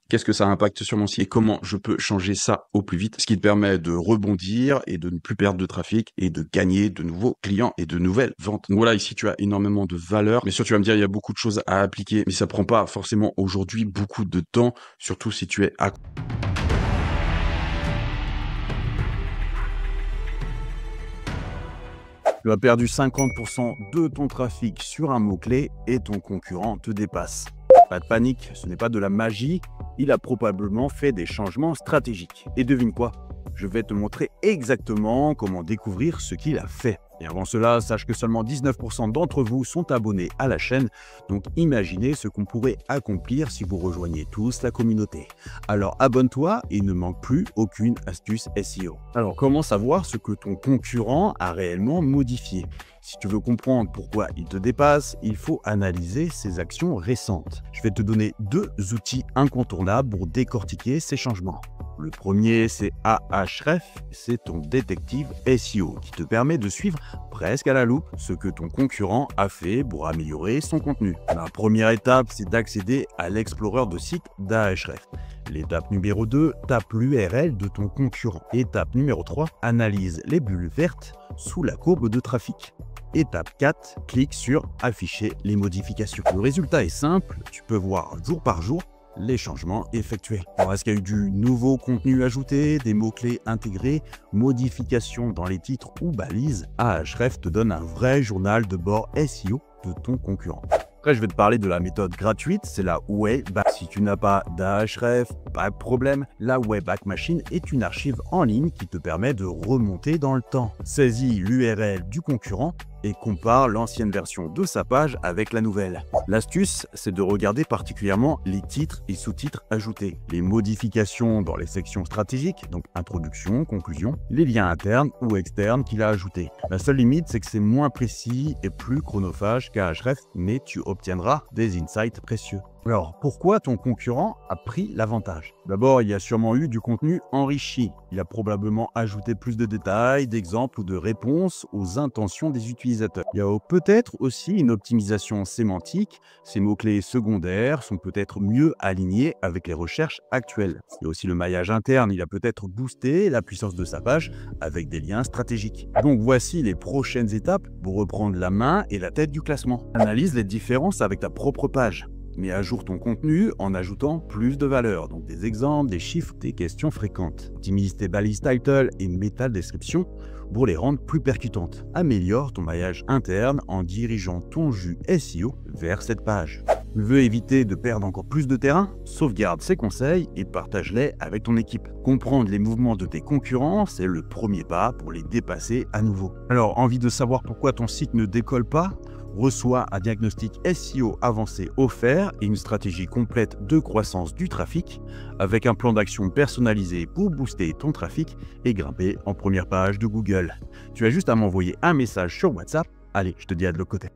Qu'est-ce que ça impacte sur mon site et comment je peux changer ça au plus vite, ce qui te permet de rebondir et de ne plus perdre de trafic et de gagner de nouveaux clients et de nouvelles ventes. Donc voilà, ici tu as énormément de valeur. Bien sûr, tu vas me dire, il y a beaucoup de choses à appliquer, mais ça prend pas forcément aujourd'hui beaucoup de temps, surtout si tu es à... Tu as perdu 50% de ton trafic sur un mot-clé et ton concurrent te dépasse. Pas de panique, ce n'est pas de la magie, il a probablement fait des changements stratégiques. Et devine quoi? Je vais te montrer exactement comment découvrir ce qu'il a fait. Et avant cela, sache que seulement 19% d'entre vous sont abonnés à la chaîne, donc imaginez ce qu'on pourrait accomplir si vous rejoignez tous la communauté. Alors abonne-toi et ne manque plus aucune astuce SEO. Alors comment savoir ce que ton concurrent a réellement modifié? Si tu veux comprendre pourquoi il te dépasse, il faut analyser ses actions récentes. Je vais te donner 2 outils incontournables pour décortiquer ces changements. Le premier, c'est Ahref, c'est ton détective SEO qui te permet de suivre presque à la loupe ce que ton concurrent a fait pour améliorer son contenu. La première étape, c'est d'accéder à l'explorer de site d'Ahref. L'étape numéro 2, tape l'URL de ton concurrent. Étape numéro 3, analyse les bulles vertes sous la courbe de trafic. Étape 4, clique sur afficher les modifications. Le résultat est simple, tu peux voir jour par jour les changements effectués. Alors, est-ce qu'il y a eu du nouveau contenu ajouté, des mots-clés intégrés, modifications dans les titres ou balises? Ahref te donne un vrai journal de bord SEO de ton concurrent. Après, je vais te parler de la méthode gratuite, c'est la Wayback. Si tu n'as pas d'Ahref, pas de problème, la Wayback Machine est une archive en ligne qui te permet de remonter dans le temps. Saisis l'URL du concurrent et compare l'ancienne version de sa page avec la nouvelle. L'astuce, c'est de regarder particulièrement les titres et sous-titres ajoutés, les modifications dans les sections stratégiques, donc introduction, conclusion, les liens internes ou externes qu'il a ajoutés. La seule limite, c'est que c'est moins précis et plus chronophage qu'Ahref, mais tu obtiendras des insights précieux. Alors, pourquoi ton concurrent a pris l'avantage? D'abord, il y a sûrement eu du contenu enrichi. Il a probablement ajouté plus de détails, d'exemples ou de réponses aux intentions des utilisateurs. Il y a peut-être aussi une optimisation sémantique. Ces mots-clés secondaires sont peut-être mieux alignés avec les recherches actuelles. Il y a aussi le maillage interne. Il a peut-être boosté la puissance de sa page avec des liens stratégiques. Donc, voici les prochaines étapes pour reprendre la main et la tête du classement. Analyse les différences avec ta propre page. Mets à jour ton contenu en ajoutant plus de valeur, donc des exemples, des chiffres, des questions fréquentes. Optimise tes balises title et méta description pour les rendre plus percutantes. Améliore ton maillage interne en dirigeant ton jus SEO vers cette page. Tu veux éviter de perdre encore plus de terrain? Sauvegarde ces conseils et partage-les avec ton équipe. Comprendre les mouvements de tes concurrents, c'est le premier pas pour les dépasser à nouveau. Alors, envie de savoir pourquoi ton site ne décolle pas? Reçois un diagnostic SEO avancé offert et une stratégie complète de croissance du trafic avec un plan d'action personnalisé pour booster ton trafic et grimper en première page de Google. Tu as juste à m'envoyer un message sur WhatsApp. Allez, je te dis à de l'autre côté.